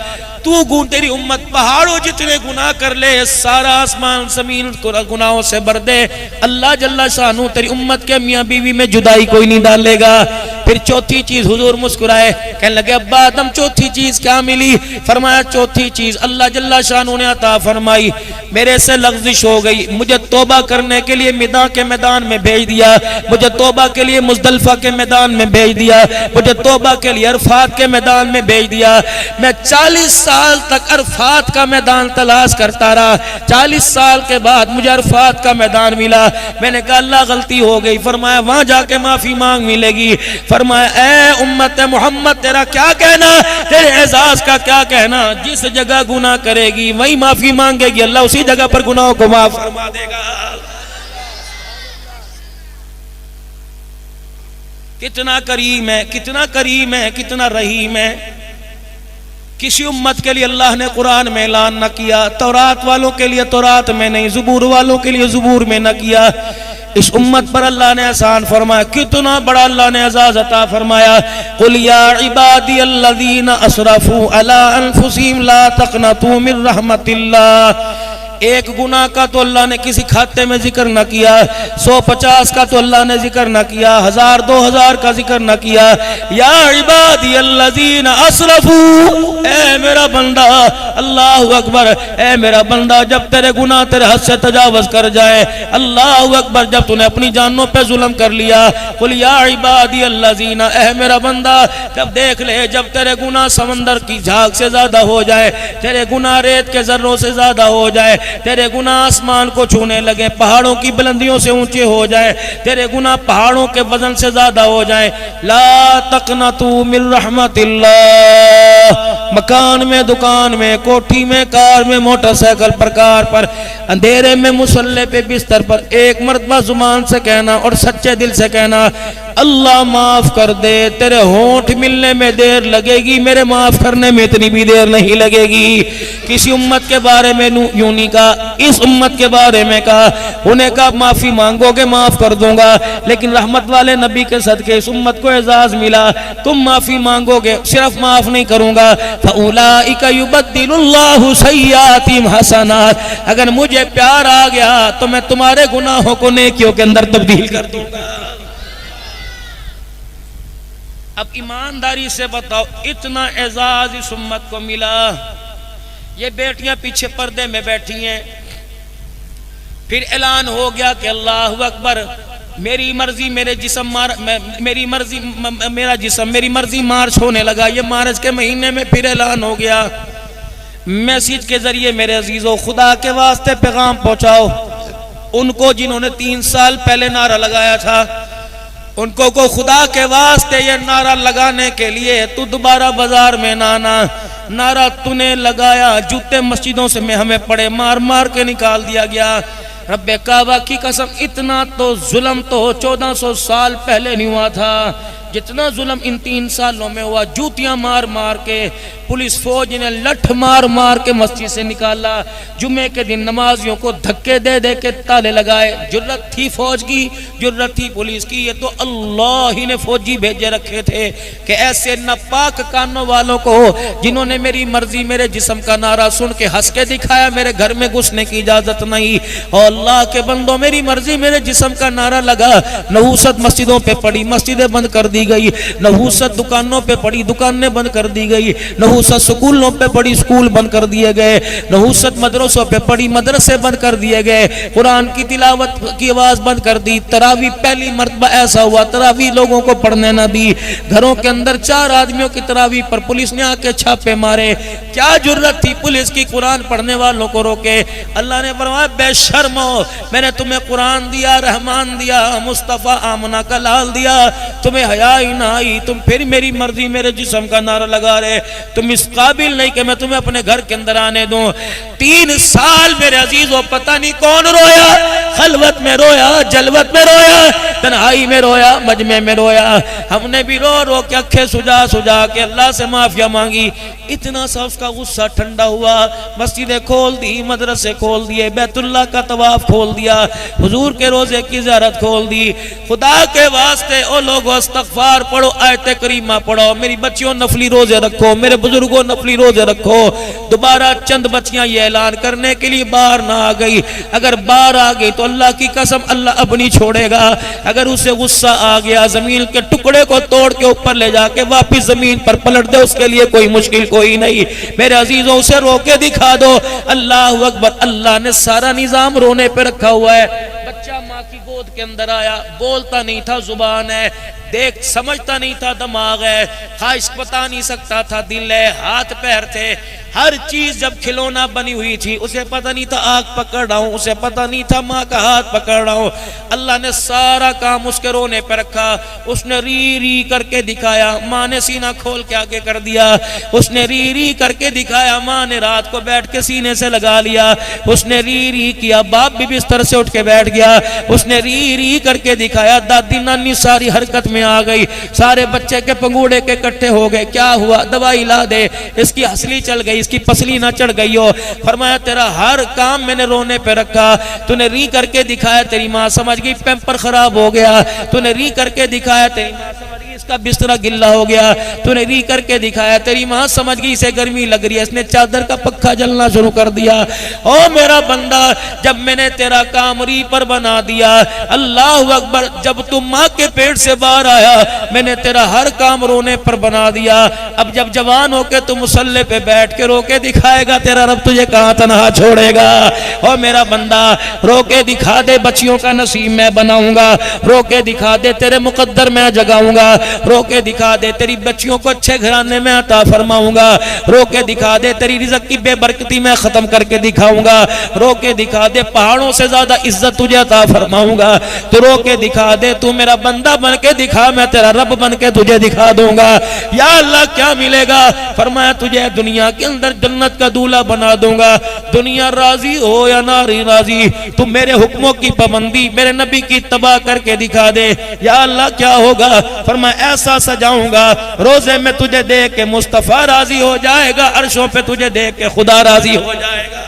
तू तेरी उम्मत पहाड़ों जितने गुनाह कर ले, सारा आसमान जमीन गुनाहों से भर दे, अल्लाह जल्ला शानू तेरी उम्मत के मियाँ बीवी में जुदाई कोई नहीं डालेगा। फिर चौथी चीज हुजूर मुस्कुराए, कहने लगे अब्बा आदम चौथी चीज क्या मिली? फरमाया चौथी चीज अल्लाह जल्ला शानू ने अता फरमाई, मेरे से लग़्ज़िश हो गई, मुझे तौबा करने के लिए मिदा के मैदान में भेज दिया, मुझे तौबा के लिए मुज़दलिफा के मैदान में भेज दिया, मुझे तौबा के लिए अरफात के मैदान में भेज दिया। मैं 40 साल तक अरफात का मैदान तलाश करता रहा, 40 साल के बाद मुझे अरफात का मैदान मिला। मैंने कहा अल्लाह गलती हो गई। फरमाया वहां जाके माफी मांग मिलेगी। फरमाया ए उम्मत मोहम्मद तेरा क्या कहना, तेरे एजाज का क्या कहना, जिस जगह गुनाह करेगी वही माफी मांगेगी, अल्लाह उसी जगह पर गुनाहों को माफ फरमा देगा। कितना करीम है, कितना करीम है, कितना रहीम है। किसी उम्मत के लिए अल्लाह ने कुरान में ऐलान न किया, तौरात वालों के लिए तौरात में नहीं, ज़ुबूर वालों के लिए ज़ुबूर में न किया, इस उम्मत पर अल्लाह ने एहसान फरमाया। कितना बड़ा अल्लाह ने एजाज़ अता फरमाया, कुल या इबादी अल्लज़ीना असरफू अला अनफुसिहिम ला तक़नतू मिन रहमतिल्लाह। एक गुनाह का तो अल्लाह ने किसी खाते में जिक्र न किया, 150 का तो अल्लाह ने जिक्र न किया, 1000 2000 का जिक्र न किया। या इबादी अल्लज़ीना असरफू, ए मेरा बंदा, अल्लाहु अकबर, ए मेरा बंदा जब तेरे गुनाह तेरे हद से तजावुज़ कर जाए, अल्लाहु अकबर जब तूने अपनी जानों पे जुल्म कर लिया, कुल या इबादी अल्लज़ीना, ए मेरा बंदा जब देख ले, जब तेरे गुनाह समंदर की झाग से ज्यादा हो जाए, तेरे गुनाह रेत के जर्रों से ज्यादा हो जाए, तेरे गुनाह आसमान को छूने लगे, पहाड़ों की बुलंदियों से ऊंचे हो जाए, तेरे गुनाह पहाड़ों के वजन से ज्यादा हो जाए, ला तक़नतू मिन रहमतिल्लाह। मकान में, दुकान में, कोठी में, कार में, मोटरसाइकिल पर, कार पर, अंधेरे में, मुसल्ले पे, बिस्तर पर एक मर्तबा जुबान से कहना और सच्चे दिल से कहना अल्लाह माफ कर दे। तेरे होंठ मिलने में देर लगेगी, मेरे माफ करने में इतनी भी देर नहीं लगेगी। किसी उम्मत के बारे में यूं नहीं कहा, इस उम्मत के बारे में कहा, उन्हें कहा माफी मांगोगे माफ कर दूंगा, लेकिन रहमत वाले नबी के सदके इस उम्मत को एजाज मिला, तुम माफी मांगोगे सिर्फ माफ नहीं करूंगा, फउलाइका युबद्दिलुल्लाहु सय्यातिहिम हसनात। अगर मुझे प्यार आ गया तो मैं तुम्हारे गुनाहों को नेकियों के अंदर तब्दील कर दूंगा। अब ईमानदारी से बताओ, इतना एजाज इस उम्मत को मिला, ये बेटियां पीछे पर्दे में बैठी हैं, फिर ऐलान हो गया कि अल्लाहु अकबर, मेरी मर्जी मेरे जिस्म मेरी मर्जी मेरा जिस्म मेरी मर्जी मार्च होने लगा। ये मार्च के महीने में फिर ऐलान हो गया। मैसेज के जरिए मेरे अजीजों, खुदा के वास्ते पैगाम पहुंचाओ उनको जिन्होंने 3 साल पहले नारा लगाया था, उनको को खुदा के वास्ते ये नारा लगाने के लिए तू दोबारा बाजार में ना आना। नारा तूने लगाया, जूते मस्जिदों से में हमें पड़े, मार मार के निकाल दिया गया। रब्बे काबा की कसम, इतना तो जुल्म तो 1400 साल पहले नहीं हुआ था जितना जुल्म इन 3 सालों में हुआ। जूतियां मार मार के, पुलिस फौज ने लठ मार मार के मस्जिद से निकाला। जुम्मे के दिन नमाजियों को धक्के दे दे के ताले लगाए। जुर्रत थी फौज की, जुर्रत थी पुलिस की, ये तो अल्लाह ही ने फौजी भेजे रखे थे कि ऐसे नापाक कानों वालों को जिन्होंने मेरी मर्जी मेरे जिस्म का नारा सुन के हंस के दिखाया, मेरे घर में घुसने की इजाजत नहीं। और अल्लाह के बंदों, मेरी मर्जी मेरे जिस्म का नारा लगा, नहुसत मस्जिदों पे पड़ी, मस्जिदें बंद कर दी दी गई, नहूसत दुकानों पे पड़ी, दुकानें बंद कर दी गई, नहूसत स्कूलों पे पड़ी, स्कूल बंद कर दिए गए, नहूसत मदरसों पे पड़ी, मदरसे बंद कर दिए गए, कुरान की तिलावत की आवाज बंद कर दी। तरावी पहली मर्तबा ऐसा हुआ, तरावी लोगों को पढ़ने न दी। घरों के अंदर 4 आदमियों की तरावी पर पुलिस ने आके छापे मारे। क्या जुर्रत थी पुलिस की कुरान पढ़ने वालों को रोके? अल्लाह ने फरमाया बेशर्मो, मैंने तुम्हें कुरान दिया, रहमान दिया, मुस्तफा आमना का लाल दिया, तुम्हें हया ही ना आई, तुम फिर मेरी मर्जी मेरे जिस्म का नारा लगा रहे। तुम इस काबिल नहीं कि मैं तुम्हें अपने घर के अंदर आने दूं। 3 साल मेरे अजीजों पता नहीं कौन रोया, खलवत में रोया, जलवत में रोया, तन्हाई में रोया, मजमे में रोया। हमने भी रो रो के अखे सुजा सुजा के अल्लाह से माफिया मांगी। इतना सा उसका गुस्सा ठंडा हुआ, मस्जिदें खोल दी, मदरसे खोल दिए, बैतुल्लाह का तवाफ खोल दिया, हुजूर के रोजे की ज़ियारत खोल दी। खुदा के वास्ते ओ लोगों इस्तग़फ़ार पढ़ो, आयत करीमा पढ़ो, मेरी बच्चियों नफली रोजे रखो, मेरे बुजुर्गों नफली रोजे रखो। दोबारा चंद बच्चियां ये ऐलान करने के लिए बाहर ना आ गई। अगर बाहर आ गई तो अल्लाह की कसम अल्लाह अब नहीं छोड़ेगा। अगर उसे गुस्सा आ गया, जमीन के टुकड़े को तोड़ के ऊपर ले जाके वापिस जमीन पर पलट दे, उसके लिए कोई मुश्किल कोई नहीं। मेरे अजीजों उसे रोके दिखा दो। अल्लाह अकबर। अल्लाह ने सारा निजाम रोने पे रखा हुआ है। बच्चा माँ की गोद के अंदर आया, बोलता नहीं था, जुबान है, देख समझता नहीं था, दिमाग है, ख्वाहिश बता नहीं सकता था, दिल है, हाथ पैर थे, हर चीज जब खिलौना बनी हुई थी, उसे पता नहीं था आग पकड़ रहा हूं, उसे पता नहीं था माँ का हाथ पकड़ रहा हूं। अल्लाह ने सारा काम उसके रोने पर रखा। उसने री री करके दिखाया, माँ ने सीना खोल के आगे कर दिया। उसने री री करके दिखाया, माँ ने रात को बैठ के सीने से लगा लिया। उसने री री किया, बाप भी बिस्तर से उठ के बैठ गया। उसने री री करके दिखाया, दादी नानी सारी हरकत में आ गई, सारे बच्चे के पंगूड़े के इकट्ठे हो गए। क्या हुआ? दवाई ला दे, इसकी हंसली चल गई, इसकी पसली ना चढ़ गई हो। फरमाया तेरा हर काम मैंने रोने पे रखा। तूने री करके दिखाया, तेरी माँ समझ गई पैम्पर खराब हो गया। तूने री करके दिखाया, तेरी माँ समझ गई इसका बिस्तरा गिल्ला हो गया। तूने री करके दिखाया, तेरी माँ समझ गई इसे गर्मी लग रही है, इसने चादर का पक्का जलना शुरू कर दिया। ओ मेरा बंदा, जब मैंने तेरा काम री पर बना दिया, अल्लाह अकबर, जब तुम माँ के पेट से बाहर आया, मैंने तेरा हर काम रोने पर बना दिया। अब जब जवान होके तू मुसल्ले पे बैठ के रोके दिखाएगा, तेरा रब तुझे कहां तनहा छोड़ेगा। ओ मेरा बंदा, रोके दिखा दे, बच्चियों का नसीब मैं बनाऊंगा। रोके दिखा दे, तेरे मुकद्दर मैं जगाऊंगा। रोके दिखा दे, तेरी बच्चियों को अच्छे घराने में अता फरमाऊंगा। रोके दिखा दे, तेरी रिज़्क़ की बेबरकती मैं खत्म करके दिखाऊंगा। रोके दिखा दे, पहाड़ों से ज्यादा इज्जत तुझे अता फरमाऊंगा। तो रोके दिखा दे, तू मेरा बंदा बन के दिखा, मैं तेरा रब बन के तुझे दिखा दूंगा। या अल्लाह क्या मिलेगा? फरमाया तुझे दुनिया के अंदर जन्नत का दूल्हा बना दूंगा। दुनिया राजी हो या ना राजी, तू मेरे हुक्मों की पाबंदी, मेरे नबी की तबाह करके दिखा दे। या अल्लाह क्या होगा? फरमाया ऐसा सजाऊंगा, रोजे में तुझे देख के मुस्तफा राजी हो जाएगा, अर्शों पे तुझे देख के खुदा राजी हो जाएगा।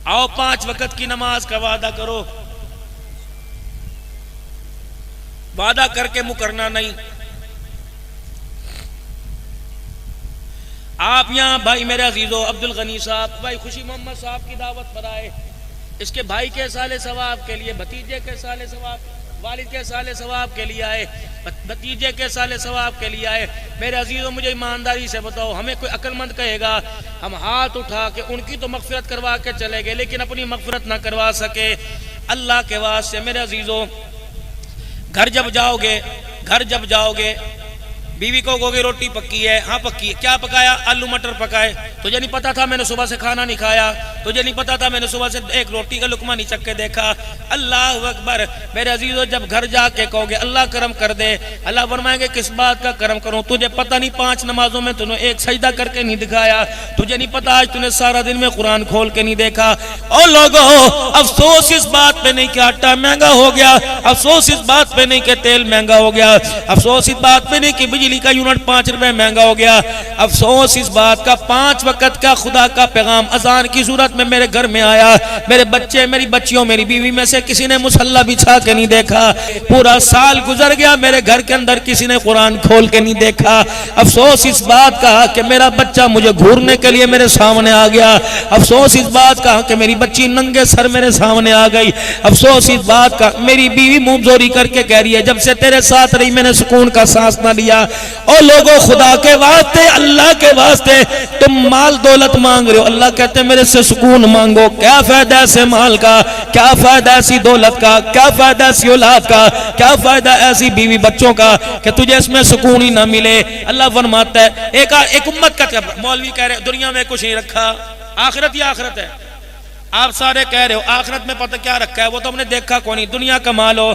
आओ 5 वक्त की नमाज का वादा करो, वादा करके मुकरना नहीं। आप यहाँ भाई मेरे अजीजों, अब्दुल गनी साहब, भाई खुशी मोहम्मद साहब की दावत पर आए। इसके भाई के साले सवाब के लिए, भतीजे के साले सवाब, वालिद के साले सवाब के लिए आए, भतीजे के साले सवाब के लिए आए। मेरे अजीजों, मुझे ईमानदारी से बताओ, हमें कोई अक्लमंद कहेगा हम हाथ उठा के उनकी तो मगफिरत करवा के चले गए, लेकिन अपनी मगफिरत ना करवा सके? अल्लाह के वास्ते मेरे अजीजों, घर जब जाओगे बीवी को कहोगे रोटी पक्की है? हाँ पक्की है। क्या पकाया? आलू मटर पकाए। तुझे नहीं पता था मैंने सुबह से खाना नहीं खाया? तुझे नहीं पता था मैंने सुबह से एक रोटी का लुकमा नहीं चख के देखा? अल्लाह अकबर। मेरे अजीजों, जब घर जाके कहोगे अल्लाह करम कर दे, अल्लाह फरमाएंगे किस बात का करम करूं? तुझे पता नहीं 5 नमाजों में तूने एक सजदा करके नहीं दिखाया? तुझे नहीं पता आज तूने सारा दिन में कुरान खोल के नहीं देखा? और लोगों, अफसोस इस बात पे नहीं कि आटा महंगा हो गया, अफसोस इस बात पे नहीं कि तेल महंगा हो गया, अफसोस इस बात पे नहीं कि बिजली बिजली का यूनिट 5 रुपए महंगा हो गया। अफसोस इस बात का 5 वक्त का खुदा का पैगाम अजान की सूरत में मेरे घर में आया। मेरे बच्चे, मेरी बच्चियों, मेरी बीवी में से किसी ने मुसल्ला बिछा के नहीं देखा। पूरा साल गुजर गया, मेरे घर के अंदर किसी ने कुरान खोल के नहीं देखा। अफसोस इस बात का कि मेरा बच्चा मुझे घूरने के लिए मेरे सामने आ गया। अफसोस इस बात का कि मेरी बच्ची नंगे सर मेरे सामने आ गई। अफसोस इस बात का मेरी बीवी मुंहजोरी करके कह रही है जब से तेरे साथ रही मैंने सुकून का सांस ना लिया। और लोगों, खुदा के वास्ते, अल्लाह के वास्ते तुम माल दौलत मांग रहे हो, अल्लाह कहते हैं मेरे से सुकून मांगो। क्या फायदा ऐसे माल का, क्या फायदा ऐसी दौलत का, क्या फायदा ऐसी औलाद का, क्या फायदा ऐसी बीवी बच्चों का कि तुझे इसमें सुकून ही ना मिले। अल्लाह फरमाता है एक उम्मत का, मौलवी कह रहे दुनिया में कुछ नहीं रखा, आखिरत ही आखिरत है। आप सारे कह रहे हो आखिरत में पता क्या रखा है, वो तो हमने देखा कौन नहीं। दुनिया कमा लो,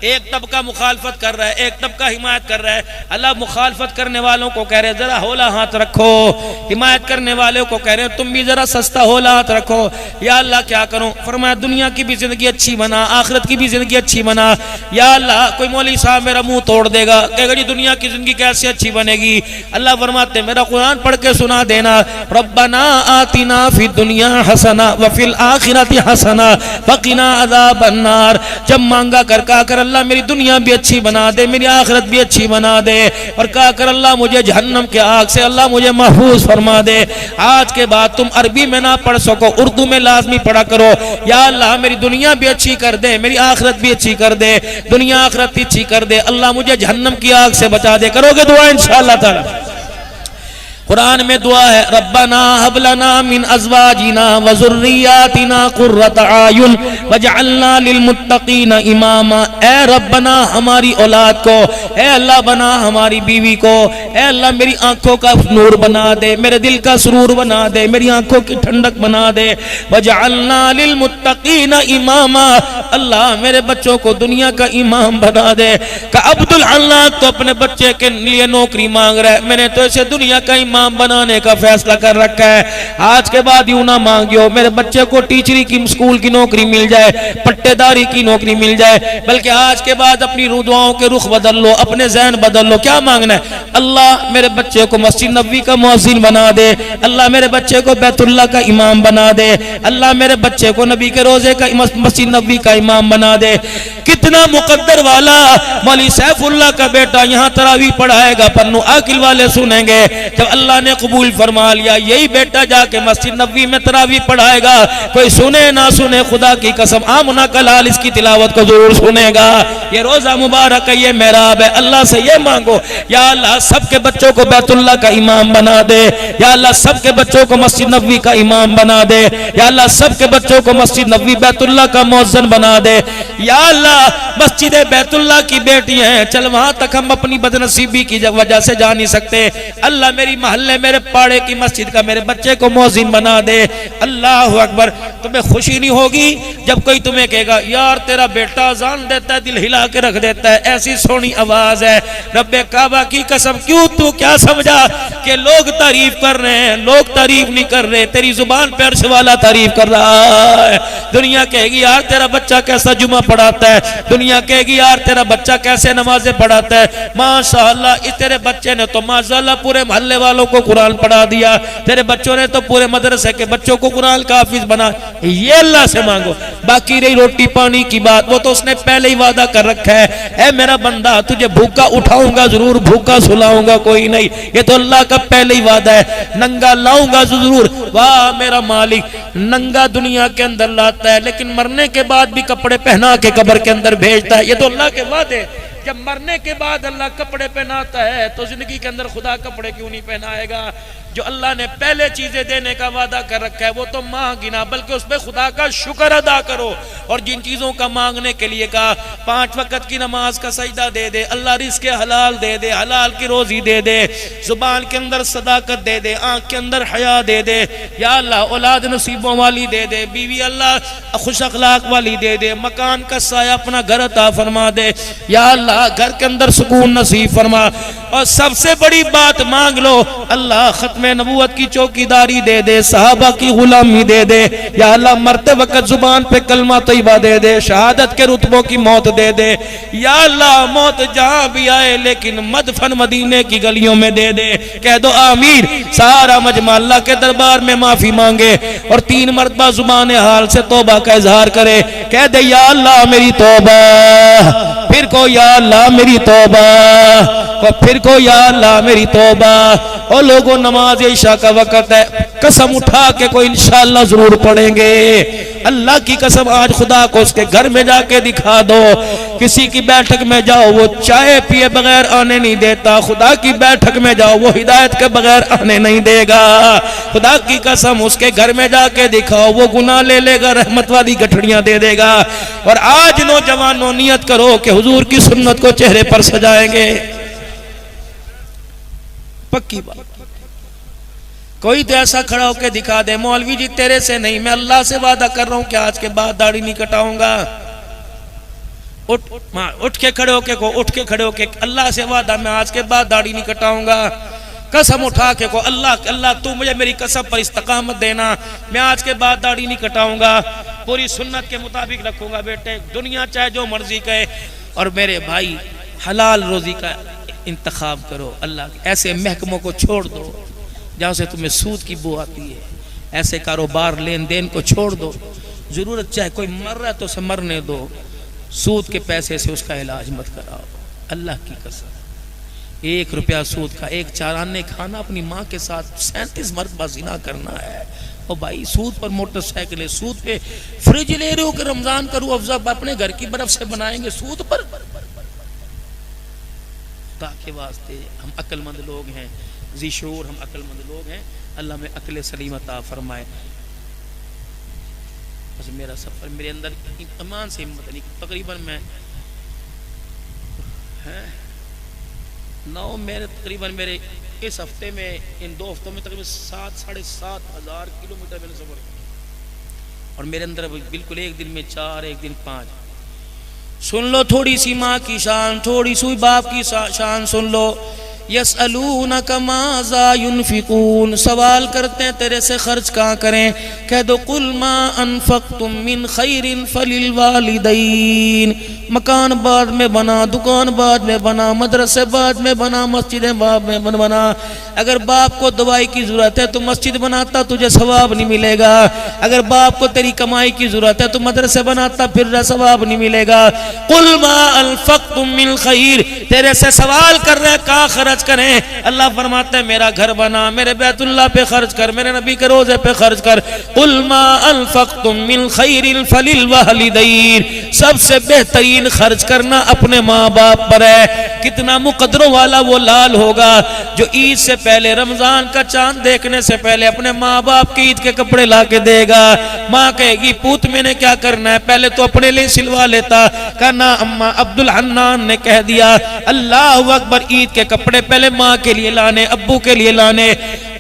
एक तबका मुखालफत कर रहा है, एक तबका हिमायत कर रहा है। अल्लाह मुखालफत करने वालों को कह रहे जरा होला हाथ रखो, हिमायत करने वालों को कह रहे तुम भी जरा सस्ता होला हाथ रखो। या अल्लाह क्या करूं, फरमाया दुनिया की भी जिंदगी अच्छी बना, आखिरत की भी जिंदगी अच्छी बना। या अल्लाह, कोई मौलवी साहब मेरा मुंह तोड़ देगा, कहेगा जी दुनिया की जिंदगी कैसे अच्छी बनेगी। अल्लाह फरमाते मेरा कुरान पढ़ के सुना देना, रब्बना आतिना फी दुनिया हसना व फिल आखिरति हसना वकिना अज़ाबन नार। जब मांगा कर कहा कर अल्लाह मेरी दुनिया भी अच्छी बना दे, मेरी आखिरत भी अच्छी बना दे, और कहा कर अल्लाह मुझे जहन्नम के आग से अल्लाह मुझे महफूज फरमा दे। आज के बाद तुम अरबी में ना पढ़ सको, उर्दू में लाजमी पढ़ा करो। या अल्लाह मेरी दुनिया भी अच्छी कर दे, मेरी आखिरत भी अच्छी कर दे, दुनिया आखिरत भी अच्छी कर दे, अल्लाह मुझे जहन्नम की आग से बचा दे। करोगे दुआ इंशाअल्लाह ताला। कुरान में दुआ है रब्बना हब लना मिन अज़वाजिना व ज़ुर्रियातिना कुर्रत आयुन वजअलना लिलमुत्तक़ीना इमामा। ए रब्बना हमारी औलाद को, ए अल्लाह बना हमारी बीवी को, ए अल्लाह मेरी आंखों का नूर बना दे, मेरे दिल का सुरूर बना दे, मेरी आंखों की ठंडक बना दे। वजअलना लिलमुत्तक़ीना इमामा, अल्लाह मेरे बच्चों को दुनिया का इमाम बना दे। का अब्दुल अल्लाह तो अपने बच्चे के लिए नौकरी मांग रहा है, मैंने तो इसे दुनिया का इमाम बनाने का फैसला कर रखा है। आज के बाद यूं ना मांगियो मेरे बच्चे को टीचरी की स्कूल की नौकरी मिल जाए, पट्टेदारी की नौकरी मिल जाए, बल्कि आज के बाद अपनी दुआओं के रुख बदल लो, अपने ज़हन बदल लो। क्या मांगना है, अल्लाह मेरे बच्चे को मस्जिद नबवी का मुअज्जिन बना दे, अल्लाह मेरे बच्चे को बैतुल्लाह का इमाम बना दे, अल्लाह मेरे बच्चे को नबी के रोजे का मस्जिद नबवी का इमाम बना दे। कितना मुकद्दर वाला मौलवी सैफुल्लाह का बेटा यहाँ तरावी पढ़ाएगा, पन्नू आकिल वाले सुनेंगे। जब अल्लाह ने कबूल फरमा लिया, यही बेटा जाके मस्जिद नबवी में तरावी पढ़ाएगा। कोई सुने ना सुने, खुदा की कसम आमना का लाल इसकी तिलावत को जरूर सुनेगा। ये रोजा मुबारक है, ये मेहराब है। अल्लाह से ये मांगो, या अल्लाह सबके बच्चों को बैतुल्लाह का इमाम बना दे, या अल्लाह सबके बच्चों को मस्जिद नबवी का इमाम बना दे, या अल्लाह सबके बच्चों को मस्जिद नबवी बैतुल्लाह का मुअज्जिन बना दे। या अल्लाह मस्जिद बैतुल्लाह की बेटियां हैं, चल वहां तक हम अपनी बदनसीबी की वजह से जा नहीं सकते। अल्लाह मेरी मोहल्ले मेरे पाड़े की मस्जिद का मेरे बच्चे को मुअज्जिन बना दे। अल्लाह अकबर। तुम्हें खुशी नहीं होगी जब कोई तुम्हें कहेगा यार तेरा बेटा अज़ान देता है, दिल हिला के रख देता है, ऐसी सोनी आवाज है। रब्बे काबा की कसम, क्यों तू क्या समझा कि लोग तारीफ कर रहे हैं? लोग तारीफ नहीं कर रहे, तेरी जुबान पे अर्श वाला तारीफ कर रहा है। दुनिया कहेगी यार तेरा बच्चा कैसा जुमा पढ़ाता है, दुनिया कहेगी यार तेरा बच्चा कैसे नमाजें पढ़ाता है। माशाअल्लाह, इस तेरे बच्चे ने तो माशाअल्लाह पूरे मोहल्ले वालों को कुरान पढ़ा दिया, तेरे बच्चों ने तो पूरे मदरसे के बच्चों को कुरान का हाफिज बना। ये अल्लाह से मांगो। बाकी रही रोटी पानी की बात, वो तो उसने पहले ही वादा कर रखा है, ऐ मेरा बंदा तुझे भूखा उठाऊंगा जरूर, भूखा सुलाऊंगा कोई नहीं। ये तो अल्लाह का पहले ही वादा है। नंगा लाऊंगा जरूर, वाह मेरा मालिक नंगा दुनिया के अंदर लाता है, लेकिन मरने के बाद भी कपड़े पहना के कब्र के अंदर भेजता है। ये तो अल्लाह के वादे। जब मरने के बाद अल्लाह कपड़े पहनाता है तो जिंदगी के अंदर खुदा कपड़े क्यों नहीं पहनाएगा? जो अल्लाह ने पहले चीजें देने का वादा कर रखा है वो तो मांगी ना, बल्कि उस पर खुदा का शुक्र अदा करो। और जिन चीजों का मांगने के लिए कहा, 5 वक्त की नमाज का सजदा दे दे, अल्लाह रिज़्क़ हलाल दे दे, हलाल की रोजी दे दे, जुबान के अंदर सदाकत दे दे, आंख के अंदर हया दे दे। या अल्लाह औलाद नसीबों वाली दे दे, बीवी अल्लाह खुश अखलाक वाली दे दे, मकान का साया अपना घर अता फरमा दे। या अल्लाह घर के अंदर सुकून नसीब फरमा। और सबसे बड़ी बात मांग लो, अल्लाह खत्म में नबूवत की चौकीदारी दे दे, सहाबा की गुलामी दे दे। या अल्लाह मरते वक्त जुबान पे कलमा तैयबा दे दे, शहादत के रुतबों की मौत दे दे। या अल्लाह मौत जहां भी आए लेकिन मदफन मदीने की गलियों में दे दे। कह दो आमीर। सारा मजमा अल्लाह के दरबार में माफी मांगे और 3 मरतबा जुबान हाल से तौबा का इजहार करे। कह दे या अल्लाह मेरी तौबा, फिर को या अल्लाह मेरी तौबा, फिर को या अल्लाह मेरी तौबा। और लोगों नमाज इशा का वक्त है, कसम उठा के कोई इंशाअल्लाह जरूर पढ़ेंगे। अल्लाह की कसम आज खुदा को उसके घर में जाके दिखा दो। किसी की बैठक में जाओ वो चाय पिए बगैर आने नहीं देता, खुदा की बैठक में जाओ वो हिदायत के बगैर आने नहीं देगा। खुदा की कसम उसके घर में जाके दिखाओ वो गुनाह ले लेगा, रहमत वाली गठड़ियां दे देगा। और आज नौजवानों नियत करो कि हुजूर की सुन्नत को चेहरे पर सजाएंगे। पक्की बात। कोई तो ऐसा खड़ा होकर दिखा दे, मौलवी जी तेरे से नहीं, मैं अल्लाह से वादा कर रहा हूं कि आज के बाद दाढ़ी नहीं कटाऊंगा। उठ के खड़े होके को, उठ के खड़े होके अल्लाह से वादा, मैं आज के बाद दाढ़ी नहीं कटाऊंगा। कसम उठा के को, अल्लाह अल्लाह तू मुझे मेरी कसम पर इस्तकामत देना, मैं आज के बाद दाढ़ी नहीं कटाऊंगा, पूरी सुन्नत के मुताबिक रखूंगा। बेटे दुनिया चाहे जो मर्जी कहे। और मेरे भाई हलाल रोजी का इंतखाब करो। अल्लाह ऐसे महकमों को छोड़ दो जहाँ से तुम्हें सूद की बू आती है। ऐसे कारोबार लेन देन को छोड़ दो। जरूरत चाहे कोई मर रहा है तो उसे मरने दो, सूद के पैसे से उसका इलाज मत कराओ। अल्लाह की कसम 1 रुपया सूद का, 1 चाराने खाना, अपनी माँ के साथ 37 मरतबा ज़िना करना है। और भाई सूद पर मोटरसाइकिल है, सूद पे फ्रिज ले रहे हो कि रमजान करूँ अफजा अपने घर की बर्फ से बनाएंगे, सूद पर। के वास्ते हम अक्लमंद लोग हैं, ज़िशूर हम अक्लमंद लोग हैं। अल्लाह में अक्ल सलीम अता फरमाए। बस मेरा सफर मेरे अंदर ईमान से हिम्मत नहीं। तकरीबन मैं मेरे तकरीबन मेरे इस हफ्ते में, इन 2 हफ्तों में तकरीबन 7 साढ़े 7 हज़ार किलोमीटर मैंने सफर किया। और मेरे अंदर बिल्कुल एक दिन में 4, एक दिन 5। सुन लो थोड़ी सी माँ की शान, थोड़ी सी बाप की शान सुन लो। यसअलूनका माज़ा युनफिकून, सवाल करते हैं तेरे से खर्च कहाँ करें। कह दो कुल मा अनफक्तुम मिन खैरिन फलिल वालिदैन। मकान बाद में बना, दुकान बाद में बना, मदरसे बाद में बना, मस्जिदें बाद में बना। अगर बाप को दवाई की जरूरत है तो मस्जिद बनाता, तुझे सवाब नहीं मिलेगा। अगर बाप को तेरी कमाई की जरूरत है तो मदरसे बनाता, फिर सवाब नहीं मिलेगा। कुल मा अनफक्तुम मिन खैर, तेरे से सवाल कर रहे हैं कहाँ खर्च करें। अल्लाह फरमाते हैं मेरा घर बना, मेरे बैतुल्लाह पे खर्च कर, मेरे नबी के रोजे पे खर्च कर। कुल मा अनफक्तुम मिन खैरिन फलिल वालिदैन, सबसे बेहतरीन खर्च करना अपने माँ बाप पर है। कितना मुकद्दरों वाला वो लाल होगा जो ईद से पहले, रमजान का चांद देखने से पहले अपने माँ बाप के ईद के कपड़े ला के देगा। माँ कहेगी पूत मैंने क्या करना है, पहले तो अपने लिए सिलवा लेता। कहना अम्मा अब्दुल हन्नान ने कह दिया अल्लाह अकबर, ईद के कपड़े पहले माँ के लिए लाने, अब्बू के लिए लाने।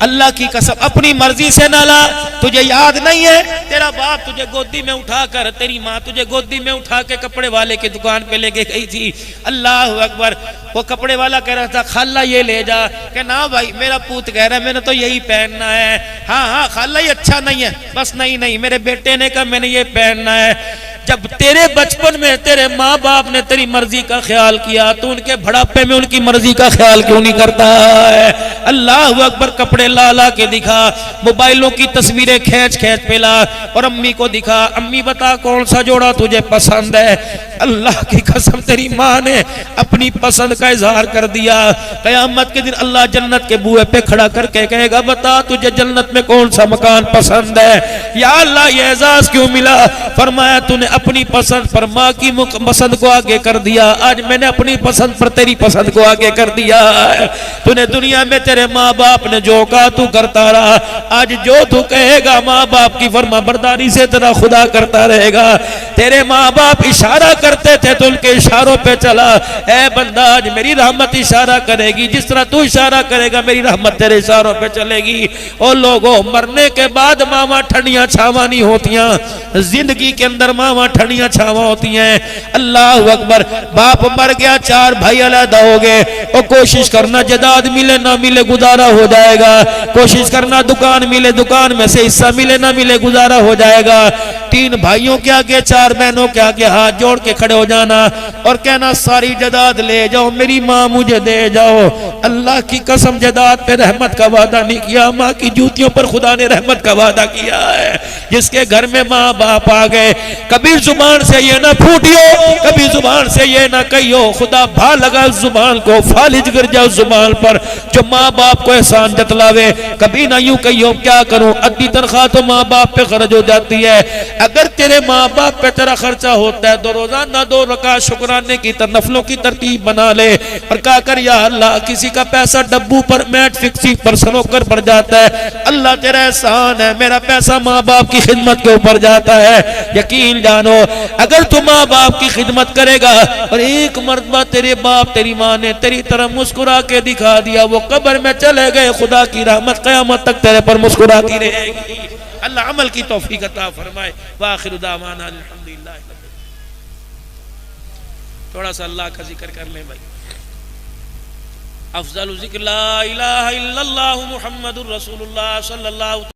अल्लाह की कसम अपनी मर्जी से ना ला। तुझे याद नहीं है तेरा बाप तुझे गोदी में उठाकर, तेरी माँ तुझे गोदी में उठा के कपड़े वाले की दुकान पे लेके गई थी। अल्लाह अकबर। वो कपड़े वाला कह रहा था खाला ये ले जा। कि ना भाई मेरा पूत कह रहा है मैंने तो यही पहनना है। हाँ हाँ खाला ये अच्छा नहीं है, बस नहीं नहीं मेरे बेटे ने कहा मैंने ये पहनना है। जब तेरे बचपन में तेरे माँ बाप ने तेरी मर्जी का ख्याल किया तो उनके बुढ़ापे में उनकी मर्जी का ख्याल क्यों नहीं करता है। अल्लाह अकबर। कपड़े ला ला के दिखा, मोबाइलों की तस्वीरें खींच खींच पे ला और अम्मी को दिखा, अम्मी बता कौन सा जोड़ा तुझे पसंद है। अल्लाह की कसम तेरी माँ ने अपनी पसंद का इजहार कर दिया। कयामत के दिन अल्लाह जन्नत के बुए पे खड़ा करके कहेगा बता तुझे जन्नत में कौन सा मकान पसंद है। या अल्लाह ये एजाज क्यों मिला। फरमाया तूने अपनी पसंद पर माँ की पसंद को आगे कर दिया, आज मैंने अपनी पसंद पर तेरी पसंद को आगे कर दिया। तूने दुनिया में तेरे माँ बाप ने जो कहा तू करता रहा, आज जो तू कहेगा माँ बाप की फर्मा बरदारी से तेरा खुदा करता रहेगा। तेरे माँ बाप इशारा करते थे तो उनके इशारों पे चला। ऐ बंदा आज मेरी रहमत इशारा करेगी, जिस तरह तू इशारा करेगा मेरी रहमत तेरे इशारों पे चलेगी। और लोगों मरने के बाद मामा ठंडियां छावा नहीं होतियां, जिंदगी के अंदर मामा वहां ठंडियां छावां होती हैं। अल्लाह अकबर। बाप मर गया, 4 भाई अलहदा हो गए। और कोशिश करना जदाद मिले ना मिले गुजारा हो जाएगा, कोशिश करना दुकान मिले, दुकान में से हिस्सा मिले ना मिले गुजारा हो जाएगा। 3 भाइयों के आगे 4 बहनों के आगे हाथ जोड़ के खड़े हो जाना और कहना सारी जदाद ले जाओ, मेरी माँ मुझे दे जाओ। अल्लाह की कसम जदाद पे रहमत का वादा नहीं किया, माँ की जूतियों पर खुदा ने रहमत का वादा किया है। जिसके घर में माँ बाप आ गए, कभी जुबान से ये ना फूटियो, कभी जुबान से ये ना कहियो खुदा भा लगा जुबान को, फालिज गिर जाओ जुबान पर जो माँ बाप को एहसान जतलावे। कभी ना यूं कहियो क्या करूं, अद्धी तनख्वाह तो माँ बाप पे खर्च हो जाती है। अगर तेरे माँ बाप पे तेरा खर्चा होता है तो रोजाना 2 रकात शुक्राने की नफलों की तरतीब बना ले और कहा कर या अल्लाह, किसी का पैसा डब्बू पर, मैट फिक्सी पर, सनोकर पर जाता है, अल्लाह तेरा एहसान है मेरा पैसा माँ बाप की खिदमत के ऊपर जाता है। यकीन जानो अगर तू माँ बाप की खिदमत करेगा और एक मर्तबा तेरे बाप तेरी माँ ने तेरी तरफ मुस्कुरा के दिखा दिया, वो कब्र में चले गए, खुदा की रहमत क़यामत तक तेरे पर मुस्कुराती रहेगी। अल्लाह अमल की तौफीक अता फरमाए। व आखिरु दावाना अल्हम्दुलिल्लाह। थोड़ा सा अल्लाह का जिक्र कर लें भाई। अफज़लु ज़िक्र ला इलाहा इल्लल्लाहु मुहम्मदुर रसूलुल्लाह सल्लल्लाहु